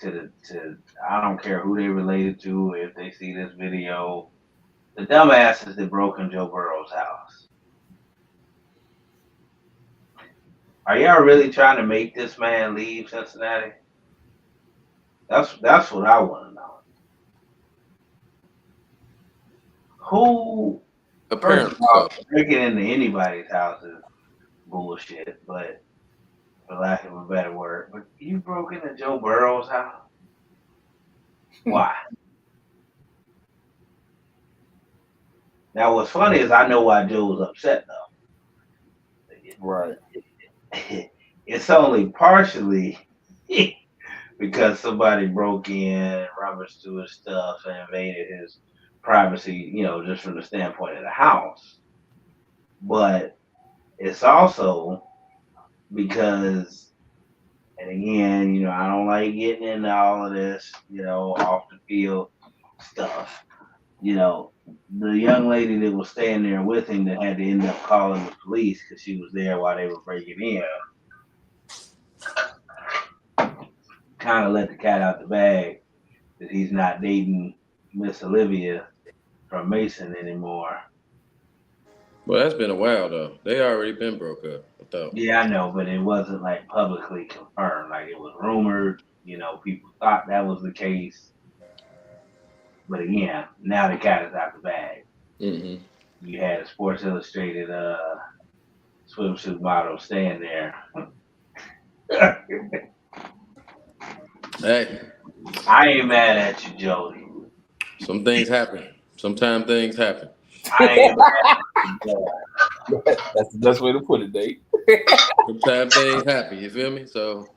S3: to I don't care who they related to, if they see this video, the dumbasses that broke in Joe Burrow's house. Are y'all really trying to make this man leave Cincinnati? That's what I want to know. Who, first of
S2: Apparently
S3: all,
S2: so.
S3: breaking into anybody's house is bullshit, but for lack of a better word, but you broke into Joe Burrow's house? Why? Now, what's funny is I know why Joe was upset,
S4: Right.
S3: though. It's only partially because somebody broke in, rummaged through his stuff, and invaded his privacy, just from the standpoint of the house. But it's also because, and again, I don't like getting into all of this, off the field stuff. The young lady that was staying there with him that had to end up calling the police because she was there while they were breaking in, kind of let the cat out the bag that he's not dating Miss Olivia from Mason anymore.
S2: Well, that's been a while though. They already been broke up. I thought.
S3: Yeah, I know, but it wasn't like publicly confirmed. Like it was rumored. People thought that was the case. But again, now the cat is out the bag.
S2: Mm-hmm.
S3: You had a Sports Illustrated swimsuit model staying there.
S2: Hey,
S3: I ain't mad at you, Jody.
S2: some things happen. Sometimes things happen.
S3: I ain't mad at you, Jody.
S4: That's the best way to put it, Dave.
S2: Sometimes things happen. You feel me? So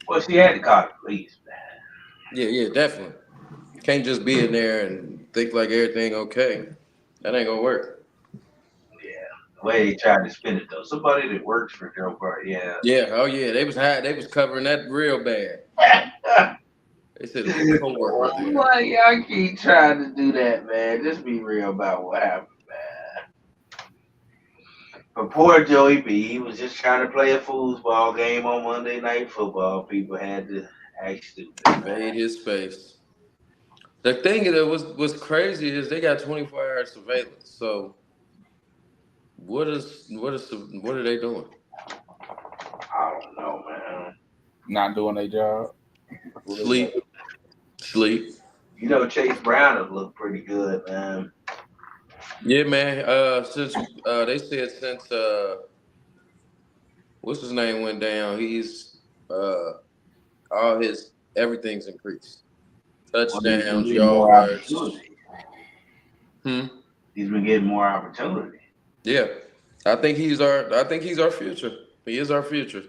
S3: Well, she had to call the police, man.
S2: yeah, definitely. Can't just be in there and think like everything okay. That ain't gonna work.
S3: Yeah, the way they tried to spin it though. Somebody that works for Joe Burrow, yeah.
S2: Yeah. Oh yeah. They was high. They was covering that real bad. They said it was a coworker there.
S3: Why y'all keep trying to do that, man? Just be real about what happened, man. But poor Joey B, he was just trying to play a foosball game on Monday Night Football. People had to act stupid,
S2: Made
S3: man.
S2: his space. The thing that was crazy is they got 24-hour surveillance. So what are they doing?
S3: I don't know, man.
S4: Not doing their job. Really.
S2: Sleep, sleep.
S3: Chase Brown has looked pretty good, man.
S2: Yeah, man. Since they said since what's his name went down, he's all his everything's increased. touchdowns,
S3: He's been getting more
S2: yards.
S3: opportunity. He's been getting more opportunity.
S2: Yeah, I think he's our future. He is our future.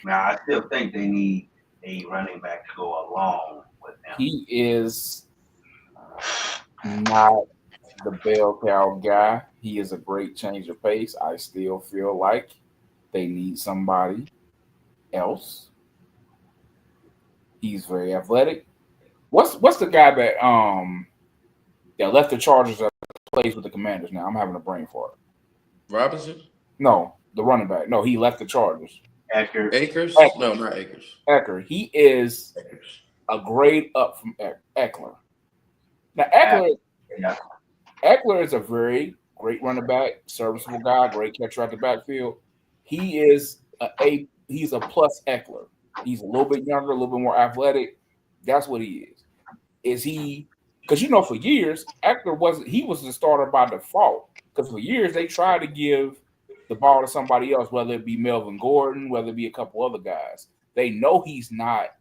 S3: Now, I still think they need a running back to go along with him.
S4: He is not the bell cow guy. He is a great change of pace. I still feel like they need somebody else. He's very athletic. What's the guy that left the Chargers that plays with the Commanders now? I'm having a brain fart.
S2: Robinson?
S4: No, the running back. No, he left the Chargers.
S2: Akers? No, not Akers.
S4: Eckler. He is a grade up from Eckler. Now Eckler is a very great running back, serviceable guy, great catcher at the backfield. He is he's a plus Eckler. He's a little bit younger, a little bit more athletic. That's what he is. Is he? Because for years Eckler was the starter by default. Because for years they tried to give the ball to somebody else, whether it be Melvin Gordon, whether it be a couple other guys. They know he's not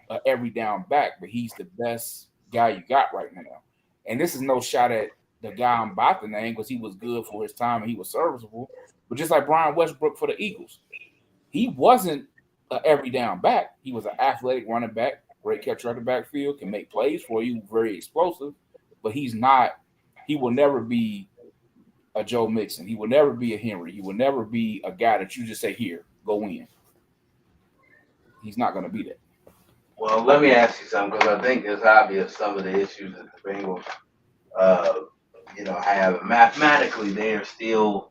S4: an every down back, but he's the best guy you got right now. And this is no shot at the guy I'm about to name because he was good for his time and he was serviceable. But just like Brian Westbrook for the Eagles, he wasn't an every down back. He was an athletic running back, great catcher at the backfield, can make plays for you, very explosive. But he will never be a Joe Mixon. He will never be a Henry. He will never be a guy that you just say, here, go in. He's not going to be that.
S3: Well, let me ask you something because I think it's obvious some of the issues that the Bengals, have. Mathematically, they are still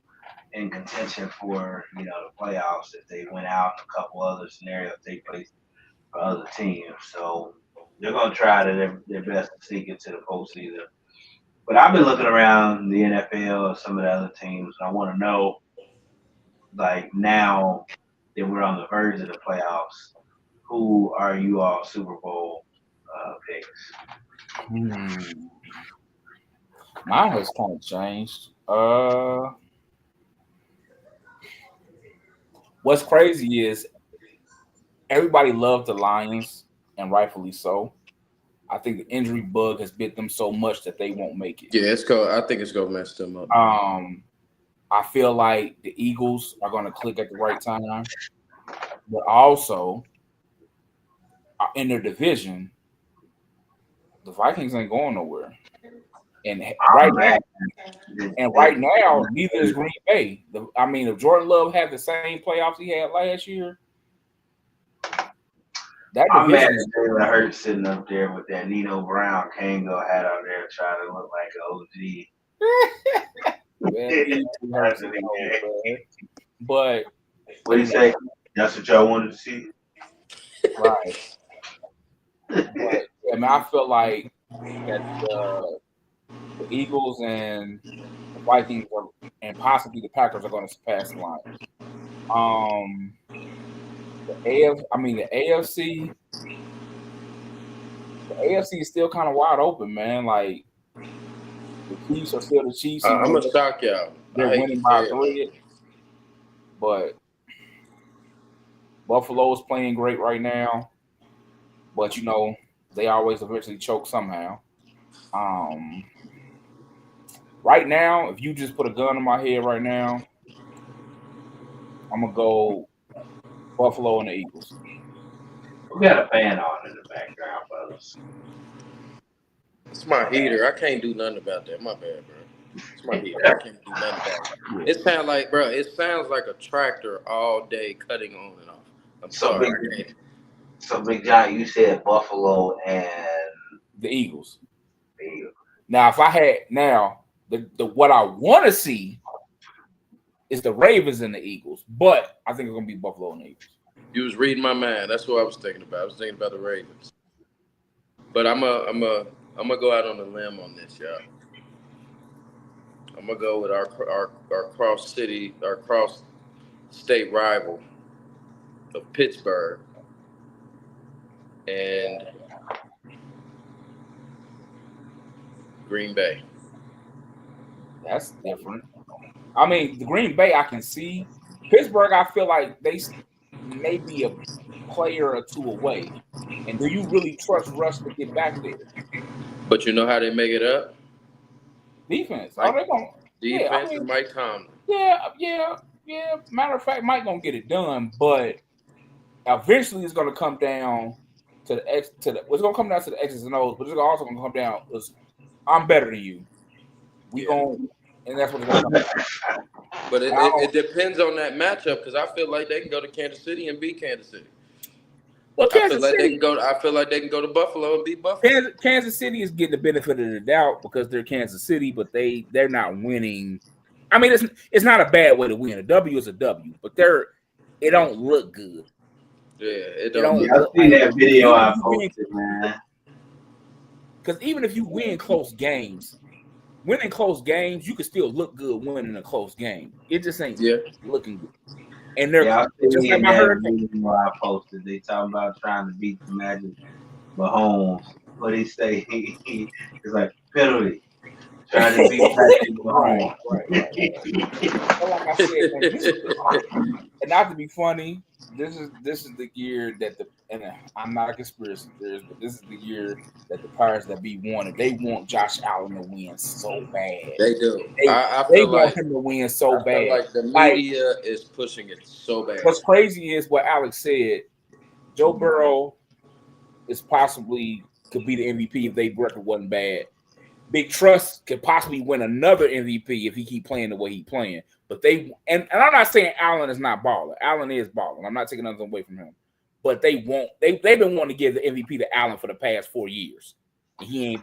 S3: in contention for, the playoffs if they went out. A couple other scenarios take place for other teams. So they're going to try their best to sneak into the postseason. But I've been looking around the NFL and some of the other teams, and I want to know, like, now that we're on the verge of the playoffs, who are you all Super Bowl picks?
S4: Mine has kind of changed. What's crazy is everybody loved the Lions, and rightfully so. I think the injury bug has bit them so much that they won't make it.
S2: Yeah, I think it's gonna mess them up.
S4: I feel like the Eagles are going to click at the right time, but also in their division, the Vikings ain't going nowhere. And right now, neither is Green Bay. If Jordan Love had the same playoffs he had last year, that
S3: I'm mad
S4: division
S3: at Jalen Hurts sitting up there with that Nino Brown Kango hat out there trying to look like an OG.
S4: But
S3: what do you say? That's what y'all wanted to see,
S4: right? But I feel like that the Eagles and the Vikings and possibly the Packers are going to surpass the Lions. The AFC is still kind of wide open, man. Like the Chiefs are still the Chiefs.
S2: I'm gonna shock y'all.
S4: They're winning by 3, but Buffalo is playing great right now. But they always eventually choke somehow. Right now, if you just put a gun in my head right now, I'm gonna go Buffalo and the Eagles.
S3: We got a fan on in the background, fellas.
S2: It's my heater. I can't do nothing about that. My bad, bro. It's my heater. I can't do nothing about it. It sounds like a tractor all day cutting on and off. I'm sorry.
S3: So Big John, you said Buffalo and
S4: the Eagles. Now, if I had the what I want to see is the Ravens and the Eagles, but I think it's gonna be Buffalo and the Eagles.
S2: You was reading my mind. That's what I was thinking about. I was thinking about the Ravens. But I'm gonna go out on a limb on this, y'all. I'm gonna go with our cross state rival of Pittsburgh and Green Bay.
S4: That's different. The Green Bay I can see. Pittsburgh, I feel like they may be player or two away. And do you really trust Russ to get back there?
S2: But you know how they make it up?
S4: Defense.
S2: Like
S4: They're going. Yeah, I
S2: defense
S4: mean,
S2: and Mike Tomlin.
S4: yeah. Matter of fact, Mike gonna get it done, but eventually it's gonna come down to the X. It's gonna come down to the X's and O's, but it's also gonna come down. I'm better than you. And that's what it's gonna come down.
S2: But it depends on that matchup because I feel like they can go to Kansas City and beat Kansas City.
S4: Well,
S2: I feel like they can go to Buffalo and beat Buffalo.
S4: Kansas City is getting the benefit of the doubt because they're Kansas City, but they're not winning. I mean, it's not a bad way to win. A W is a W, but it don't look good.
S2: Yeah, it
S3: I
S2: don't.
S3: see that video I posted, man.
S4: Because even if you win close games, winning close games, you can still look good winning a close game. It just ain't looking good. And they're
S3: just like my Hurricane. I posted, they talking about trying to beat the Magic Mahomes. What he say? He's like penalty. Trying to beat Patrick Mahomes.
S4: Right. Well, like I said, and not to be funny, this is the year that I'm not a conspiracy theorist, but this is the year that the Pirates that be wanted. They want Josh Allen to win so bad.
S2: They do.
S4: They want him to win so bad.
S2: I feel like the media is pushing it so bad.
S4: What's crazy is what Alex said. Joe Burrow could be the MVP if their record wasn't bad. Big Trust could possibly win another MVP if he keep playing the way he's playing. But and I'm not saying Allen is not balling. Allen is balling. I'm not taking nothing away from him. But they've been wanting to give the MVP to Allen for the past 4 years. They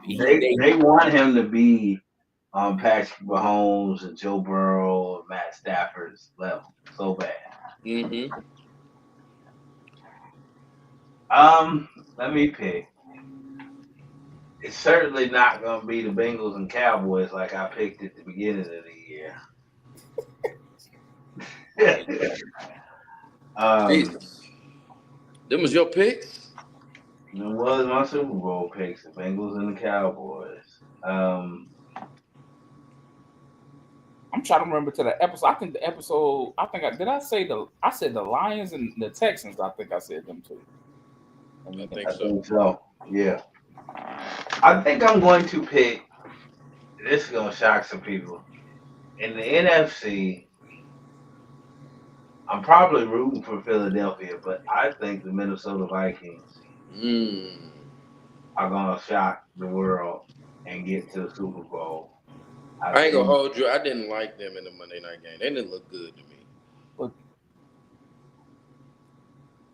S3: want him to be on Patrick Mahomes and Joe Burrow and Matt Stafford's level so bad.
S2: Mm-hmm.
S3: Let me pick. It's certainly not going to be the Bengals and Cowboys like I picked at the beginning of the year.
S2: Jesus. Them was your picks?
S3: It was my Super Bowl picks, the Bengals and the Cowboys.
S4: I'm trying to remember to the episode. I said the Lions and the Texans. I think I said them too.
S2: I think
S3: so. Yeah. I think I'm going to pick. This is going to shock some people. In the NFC, I'm probably rooting for Philadelphia, but I think the Minnesota Vikings are going to shock the world and get to the Super Bowl.
S2: I ain't going to hold you. I didn't like them in the Monday night game. They didn't look good to me.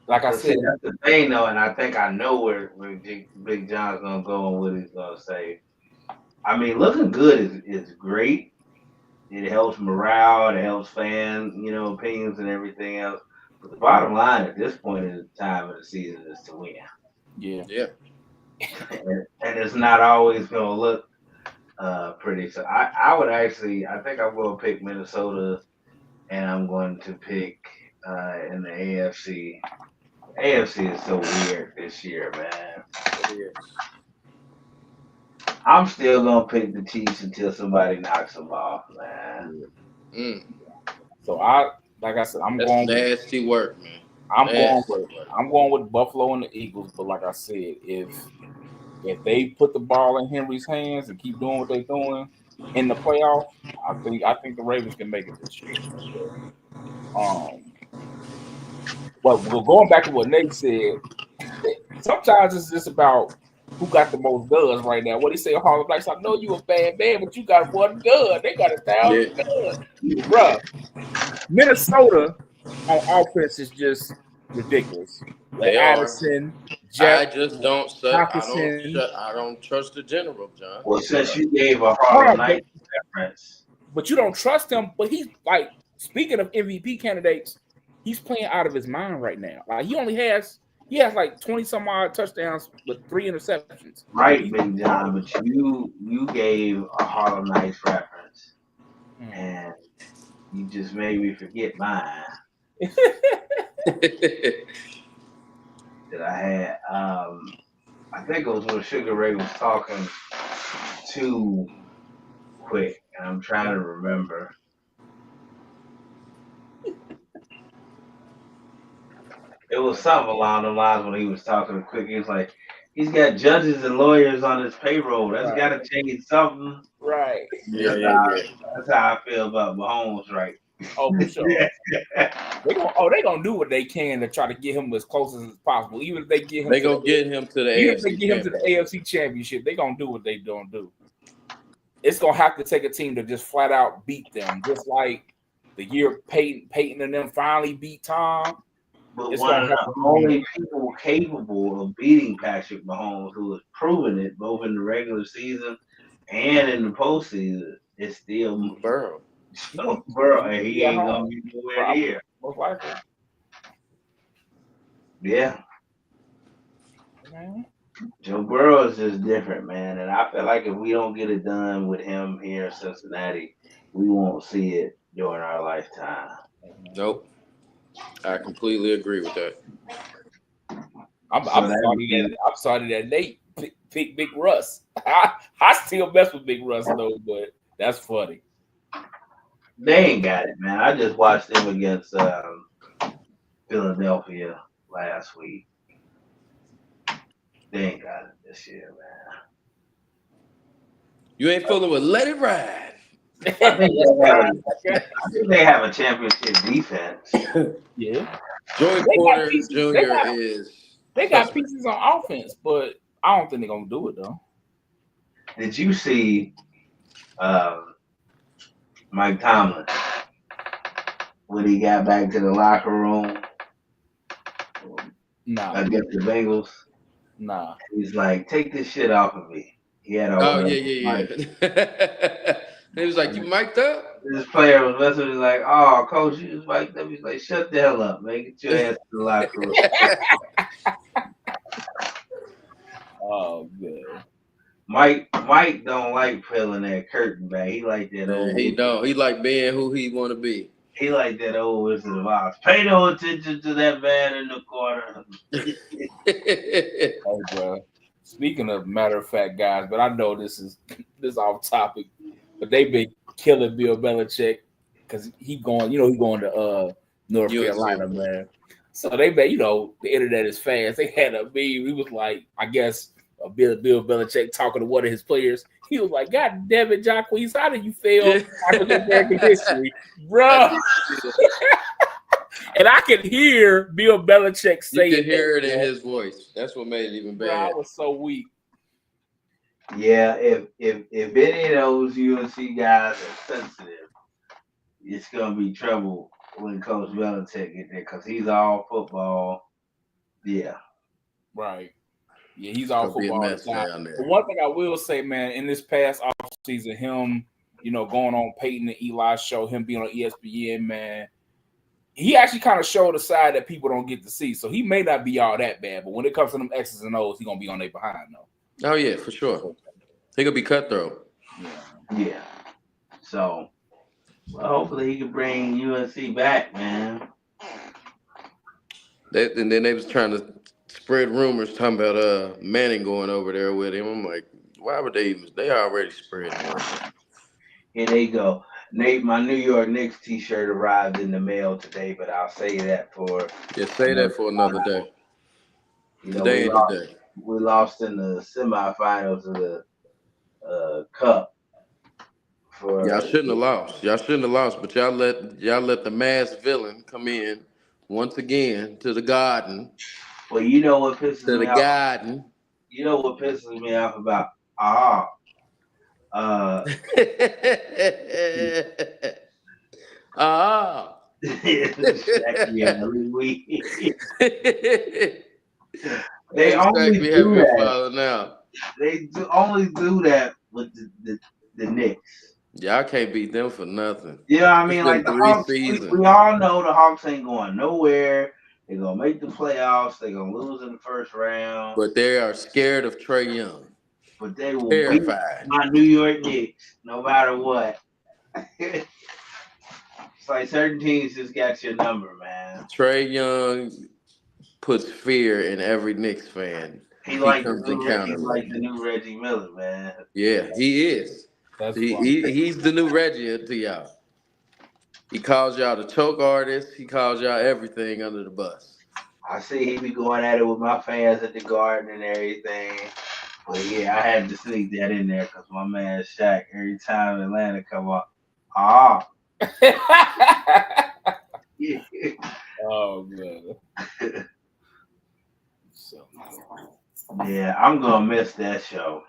S4: Like I said,
S3: that's the thing, though, and I think I know where Big John's going to go and what he's going to say. I mean, looking good is great. It helps morale. It helps fan, opinions and everything else. But the bottom line at this point in the time of the season is to win.
S2: Yeah.
S3: And it's not always going to look pretty. So I would actually, I think I'm going to pick Minnesota, and I'm going to pick in the AFC. AFC is so weird this year, man.
S2: It is.
S3: I'm still gonna pick the Chiefs until somebody knocks them off, man.
S4: So like I said,
S2: That's
S4: going
S2: nasty work, man.
S4: I'm going with Buffalo and the Eagles, but like I said, if they put the ball in Henry's hands and keep doing what they're doing in the playoff, I think the Ravens can make it this year. But going back to what Nate said, sometimes it's just about who got the most guns right now. What he say, Harlem Blacks, I know you a bad man, but you got one gun. They got 1,000 guns. Bruh, Minnesota on offense is just ridiculous.
S2: They
S4: Addison,
S2: I just don't. I don't trust the general, John.
S3: Well, since you gave a Harlem Night reference,
S4: but you don't trust him. But he's like, speaking of MVP candidates, he's playing out of his mind right now. Like he has like 20 some odd touchdowns with 3 interceptions.
S3: Right, Big John. But you gave a Harlem Nights reference, and you just made me forget mine. That I had. I think it was when Sugar Ray was talking too quick, and I'm trying to remember. It was something along the lines when he was talking to Quick. He was like, he's got judges and lawyers on his payroll. That's
S4: Right.
S3: got to change something.
S4: Right.
S5: Yeah, yeah.
S3: That's how I feel about Mahomes, right?
S4: Oh, for sure. They gonna do what they can to try to get him as close as possible. Even if they get him,
S5: They gonna get him to the
S4: even if they
S5: AFC
S4: get him to the AFC Championship, they gonna do what they don't do. It's gonna have to take a team to just flat out beat them, just like the year Peyton and them finally beat Tom.
S3: But
S4: It's
S3: one
S4: gonna
S3: of
S4: have
S3: the
S4: to
S3: only people capable of beating Patrick Mahomes, who has proven it both in the regular season and in the postseason, is still
S5: Burrow.
S3: Joe Burrow, and he ain't gonna be nowhere near.
S4: Most likely.
S3: Yeah.
S4: Man.
S3: Joe Burrow is just different, man. And I feel like if we don't get it done with him here in Cincinnati, we won't see it during our lifetime.
S5: Nope. I completely agree with that.
S4: I'm sorry that Nate picked Big Russ. I still mess with Big Russ though, but that's funny.
S3: They ain't got it, man. I just watched them against Philadelphia last week. They ain't got it this year, man.
S5: You ain't fooling with let it ride.
S3: I think they have a championship defense.
S4: Yeah.
S5: Joey Porter Jr.
S4: They got pieces on offense, but I don't think they're gonna do it though.
S3: Did you see Mike Tomlin when he got back to the locker room?
S4: Nah.
S3: Against the Bengals?
S4: Nah.
S3: He's like, take this shit off of me. He had
S5: yeah. He was like, you mic'd up?
S3: This player was messing with him, like, oh, coach, you was mic'd up. He's like, shut the hell up, man. Get your ass to the locker room.
S4: Oh, good.
S3: Mike don't like peeling that curtain back. He like that old.
S5: He don't. He like being who he want to be.
S3: He like that old Wizard of Oz. Pay no attention to that man in the corner.
S4: Oh, bro. Speaking of matter of fact, guys, but I know this is off topic, but they've been killing Bill Belichick because he going to North Carolina, man. So they made, the internet is fast. They had a meme. He was like, I guess Bill Belichick talking to one of his players. He was like, God damn it, Jacquees, how did you fail after American history, bro? And I could hear Bill Belichick say
S5: you could hear it in his voice. That's what made it even bad.
S4: Bro, I was so weak.
S3: Yeah, if any of those UNC guys are sensitive, it's gonna be trouble when Coach Belichick get there because he's all football. Yeah.
S4: Right. Yeah, he's all football.
S5: But
S4: one thing I will say, man, in this past offseason, him, going on Peyton and Eli's show, him being on ESPN, man, he actually kind of showed a side that people don't get to see. So he may not be all that bad, but when it comes to them X's and O's, he's gonna be on their behind though.
S5: Oh yeah, for sure. He could be cutthroat.
S3: Yeah. So, well, hopefully he can bring UNC back, man.
S5: And then they was trying to spread rumors talking about Manning going over there with him. I'm like, why would they even? They already spread rumors.
S3: Here they go. Nate, my New York Knicks t-shirt arrived in the mail today, but I'll say that for
S5: another day. Today ain't the day.
S3: We lost in the semifinals of the Cup.
S5: Y'all shouldn't have lost, but y'all let the masked villain come in once again to the garden.
S3: Well, you know what pisses me off?
S5: Garden.
S3: You know what pisses me off about They only do that.
S5: Now.
S3: They only do that with the Knicks.
S5: Y'all can't beat them for nothing.
S3: You know what I mean? Like the Hawks, we all know the Hawks ain't going nowhere. They're gonna make the playoffs. They're gonna lose in the first round.
S5: But they are scared of Trae Young.
S3: But they will beat my New York Knicks no matter what. It's like certain teams just got your number, man.
S5: Trae Young puts fear in every Knicks fan.
S3: He's like the new Reggie Miller, man.
S5: Yeah, he is. He's the new Reggie to y'all. He calls y'all the choke artist. He calls y'all everything under the bus.
S3: I see he be going at it with my fans at the Garden and everything. But yeah, I had to sneak that in there because my man Shaq, every time Atlanta come up, ah, yeah.
S4: Oh man. So
S3: Yeah, I'm gonna miss that show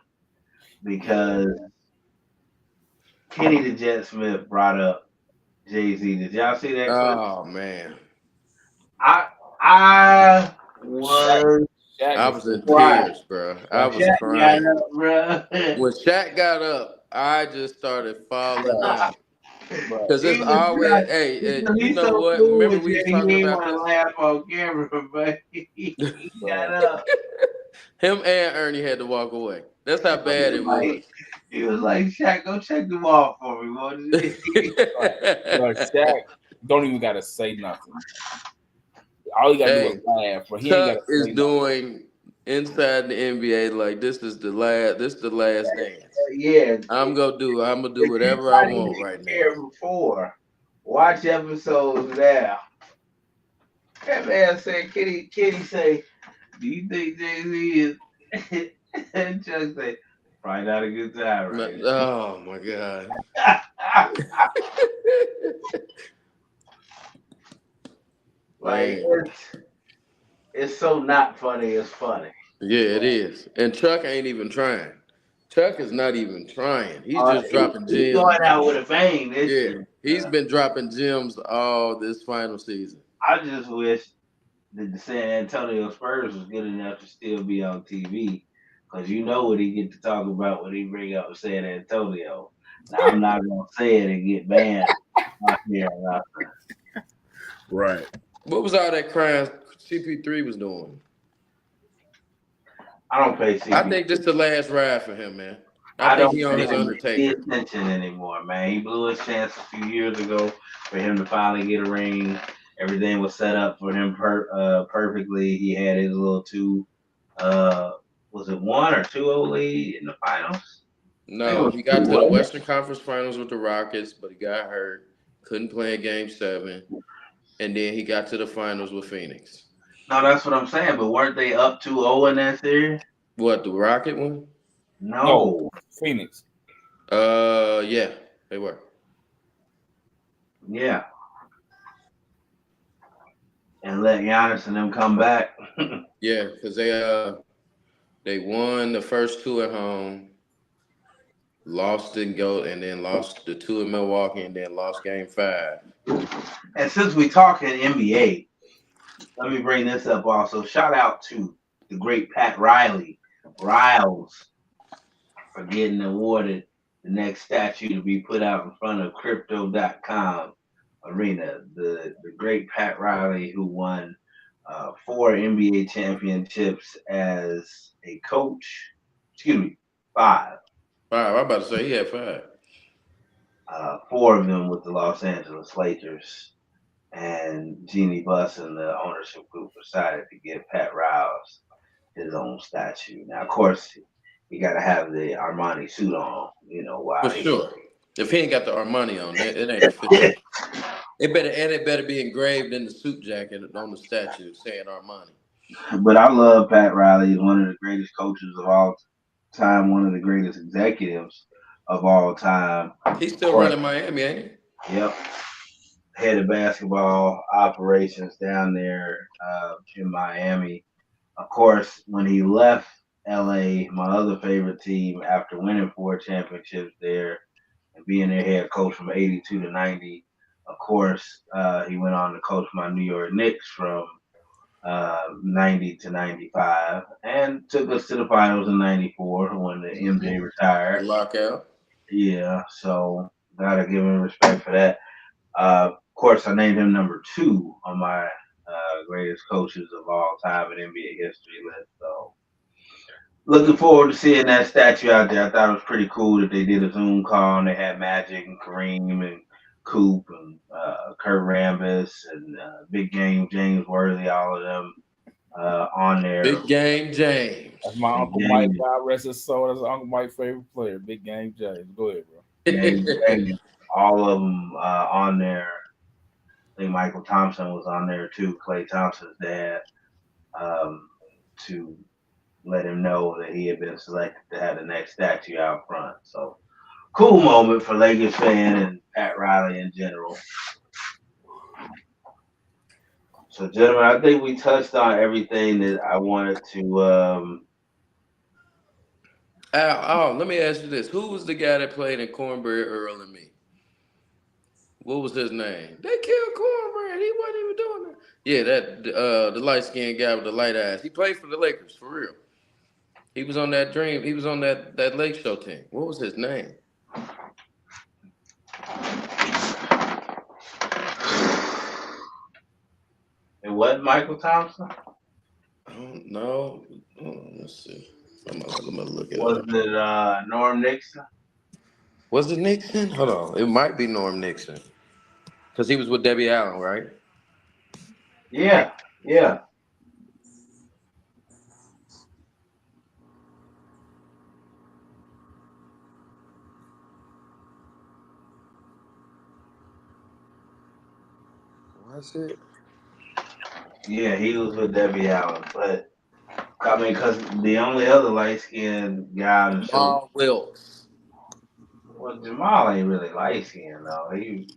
S3: because Kenny the Jet Smith brought up Jay-Z. Did y'all see that clip?
S5: Oh man,
S3: I I
S4: Shaq,
S3: was
S4: Shaq
S5: I
S4: was
S5: was in
S3: quiet.
S5: tears, bro. I
S4: Shaq,
S5: was
S3: Shaq got
S5: crying
S3: up, bruh.
S5: when Shaq got up. I just started falling
S4: right,
S5: down
S4: right.
S5: because
S3: He
S5: it's
S3: was
S5: always,
S3: trying
S5: hey,
S3: because
S5: you
S3: he's
S5: know
S3: so
S5: what?
S3: cool
S5: Remember
S3: with
S5: we
S3: you.
S5: was
S3: He
S5: talking
S3: didn't
S5: about
S3: want to
S5: this.
S3: laugh on camera, but he got
S4: Right.
S3: up.
S5: Him and Ernie had to walk away. That's how
S3: He
S5: bad it
S3: was like,
S5: was.
S3: he was like, Shaq, go check them off for me, boy.
S4: Right. Bro, Shaq don't even gotta say nothing. All you gotta do is
S5: Hey,
S4: laugh, but he ain't
S5: Chuck
S4: gotta
S5: is
S4: say nothing.
S5: doing inside the NBA like this is the last dance.
S3: Yeah,
S5: I'm gonna do
S3: if you
S5: whatever I
S3: not
S5: want
S3: even
S5: right now.
S3: here before, watch episodes now. That man said, Kitty say, do you think Jay-Z is? And Chuck say, probably not a good time right
S5: Oh my god.
S3: now. Like
S5: Man.
S3: it's so not funny. It's funny.
S5: Yeah, it is. And Chuck ain't even trying. Chuck is not even trying. He's
S3: Uh,
S5: just
S3: he,
S5: dropping
S3: he going
S5: gems.
S3: out with a bang this
S5: Yeah.
S3: year.
S5: He's been dropping gems all this final season.
S3: I just wish that the San Antonio Spurs was good enough to still be on TV, because you know what he get to talk about when he bring up San Antonio. Now I'm not gonna say it and get banned out here.
S4: Right.
S5: What was all that crying CP3 was doing?
S3: I don't pay
S5: I
S3: CP.
S5: think this the last ride for him, man. I
S3: I
S5: think
S3: don't
S5: he on
S3: pay
S5: his
S3: him any
S5: Undertaker.
S3: attention anymore, man. He blew his chance a few years ago for him to finally get a ring. Everything was set up for him perfectly. He had his little two, uh, was it 1 or 2-0 lead in the finals? I think it
S5: No,
S3: was
S5: he
S3: two,
S5: got to the
S3: wasn't it?
S5: Western Conference Finals with the Rockets, but he got hurt. Couldn't play in Game 7. And then he got to the finals with Phoenix.
S3: No, that's what I'm saying. But weren't they up 2-0 in that series?
S5: What, the Rocket one?
S4: No,
S3: No.
S4: Phoenix.
S5: Yeah, they were.
S3: Yeah. And let Giannis and them come back.
S5: Yeah, because they won the first two at home, lost in go, and then lost the two in Milwaukee, and then lost Game 5.
S3: And since we talking NBA, let me bring this up also. Shout out to the great Pat Riles, for getting awarded the next statue to be put out in front of Crypto.com arena. The great Pat Riley, who won 4 NBA championships as a coach. Excuse me, 5.
S5: Wow, I'm about to say he had 5.
S3: 4 of them with the Los Angeles Lakers. And Jeannie Buss and the ownership group decided to give Pat Riles his own statue. Now, of course, he got to have the Armani suit on,
S5: For
S3: while he.
S5: sure. If he ain't got the Armani on, it ain't official. It better be engraved in the suit jacket on the statue saying Armani.
S3: But I love Pat Riley. He's one of the greatest coaches of all time, one of the greatest executives of all time.
S5: He's
S3: Of
S5: still
S3: course,
S5: running Miami, ain't he?
S3: yep. Head of basketball operations down there in Miami. Of course, when he left LA, my other favorite team, after winning 4 championships there and being their head coach from 82 to 90, of course, he went on to coach my New York Knicks from 90 to 95 and took us to the finals in 94 when the MJ
S5: The
S3: retired.
S5: lockout.
S3: Yeah, so gotta give him respect for that. Of course, I named him number 2 on my greatest coaches of all time in NBA history list. So looking forward to seeing that statue out there. I thought it was pretty cool that they did a Zoom call and they had Magic and Kareem and Coop and Kurt Rambis and Big Game James Worthy, all of them on there.
S5: Big Game
S4: That's
S5: James.
S4: my
S3: Big
S4: Uncle Mike.
S3: Game,
S4: God rest his soul. That's Uncle Mike's favorite player. Big Game James. Go ahead, bro.
S3: James, all of them on there. I think Michael Thompson was on there too, Klay Thompson's dad. to let him know that he had been selected to have the next statue out front. So cool moment for Lakers fan and Pat Riley in general. So, gentlemen, I think we touched on everything that I wanted to.
S6: Let me ask you this: who was the guy that played in Cornbread Earl and Me? What was his name? They killed Cornbread. He wasn't even doing that. Yeah, the light skinned guy with the light eyes. He played for the Lakers for real. He was on that dream. He was on that Lake Show team. What was his name?
S3: It wasn't Michael Thompson?
S6: I don't know. Let's see. I'm gonna look it
S3: Was
S6: up.
S3: it Norm Nixon?
S6: Was it Nixon? Hold on. It might be Norm Nixon. Because he was with Debbie Allen, right?
S3: Yeah.
S6: Was it?
S3: Yeah, he was with Debbie Allen. But, I mean, because the only other light skinned guy on the show.
S6: Jamal Wilkes.
S3: Well, Jamal ain't really light skinned, though. He.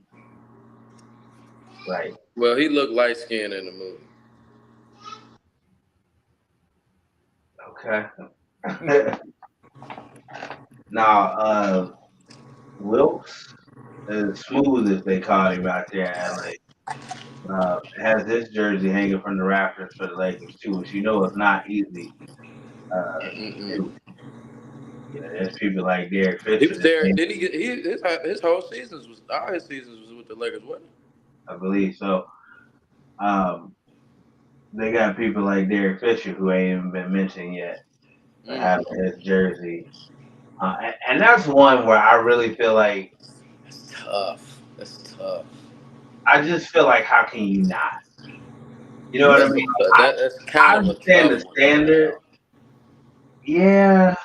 S3: Right.
S6: Well, he looked light skinned in the movie.
S3: Okay. Now, Wilkes is smooth, as they call him out there in LA. Has this jersey hanging from the rafters for the Lakers too, which you know is not easy to do. You know, there's people like Derek Fisher.
S6: He was there. Did he get his whole seasons was all his seasons was with the Lakers, wasn't it?
S3: I believe so. They got people like Derek Fisher who ain't even been mentioned yet having his jersey. And that's one where I really feel like
S6: That's tough. That's tough.
S3: I just feel like how can you not? You know what I mean?
S6: That's kind of a
S3: understand
S6: tough
S3: the
S6: one.
S3: standard. Yeah.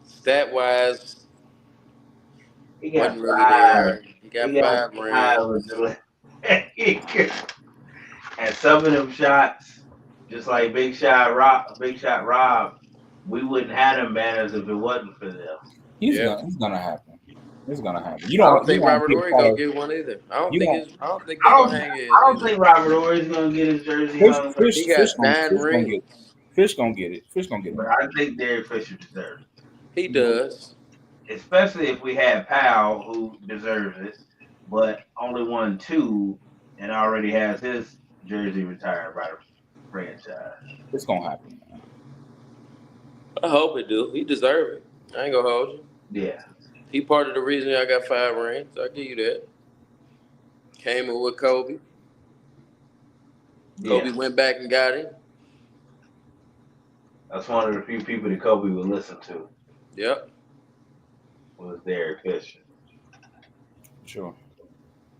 S6: Stat wise,
S3: He got
S6: wasn't really there. He got
S3: He got
S6: 5 rings.
S3: and some of them shots, just like Big Shot Rob, we wouldn't have them banners if it wasn't for them.
S4: It's gonna happen. It's gonna happen.
S6: I don't think Robert Horry gonna get one either. I don't think they're gonna hang his.
S3: I don't think Robert Horry's gonna get his jersey hung.
S6: He got 9 rings.
S4: Fish gonna get it. Fish gonna get it.
S3: But I think Derek Fisher deserves it.
S6: He does.
S3: Especially if we had Powell, who deserves it, but only won 2 and already has his jersey retired by the franchise.
S4: It's gonna happen. Man.
S6: I hope it do. He deserve it. I ain't gonna hold you.
S3: Yeah.
S6: He part of the reason I got 5 rings. I'll give you that. Came in with Kobe. Kobe went back and got him.
S3: That's one of the few people that Kobe would listen to.
S6: Yep.
S3: Was Derek Fisher.
S4: Sure.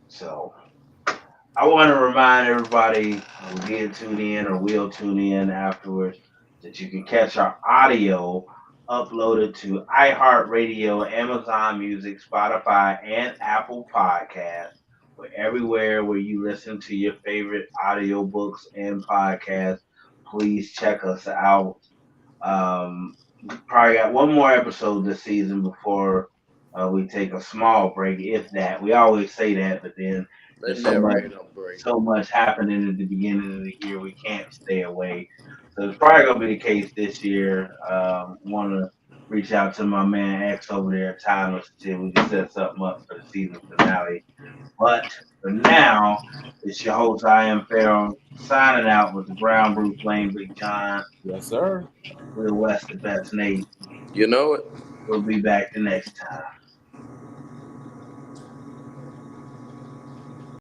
S3: So I want to remind everybody who did tune in or will tune in afterwards that you can catch our audio uploaded to iHeartRadio, Amazon Music, Spotify, and Apple Podcasts. Or everywhere where you listen to your favorite audiobooks and podcasts, please check us out. Probably got one more episode this season before we take a small break, if that. We always say that, but then there's so much happening at the beginning of the year, we can't stay away. So it's probably gonna be the case this year. Want to reach out to my man X over there, Tyler, to see if we can set something up for the season finale. But for now, it's your host, I am Pharaoh, signing out with the Brown, Bruce Wayne, Big John.
S4: Yes, sir.
S3: Real West, the best Nate.
S6: You know it.
S3: We'll be back the next time.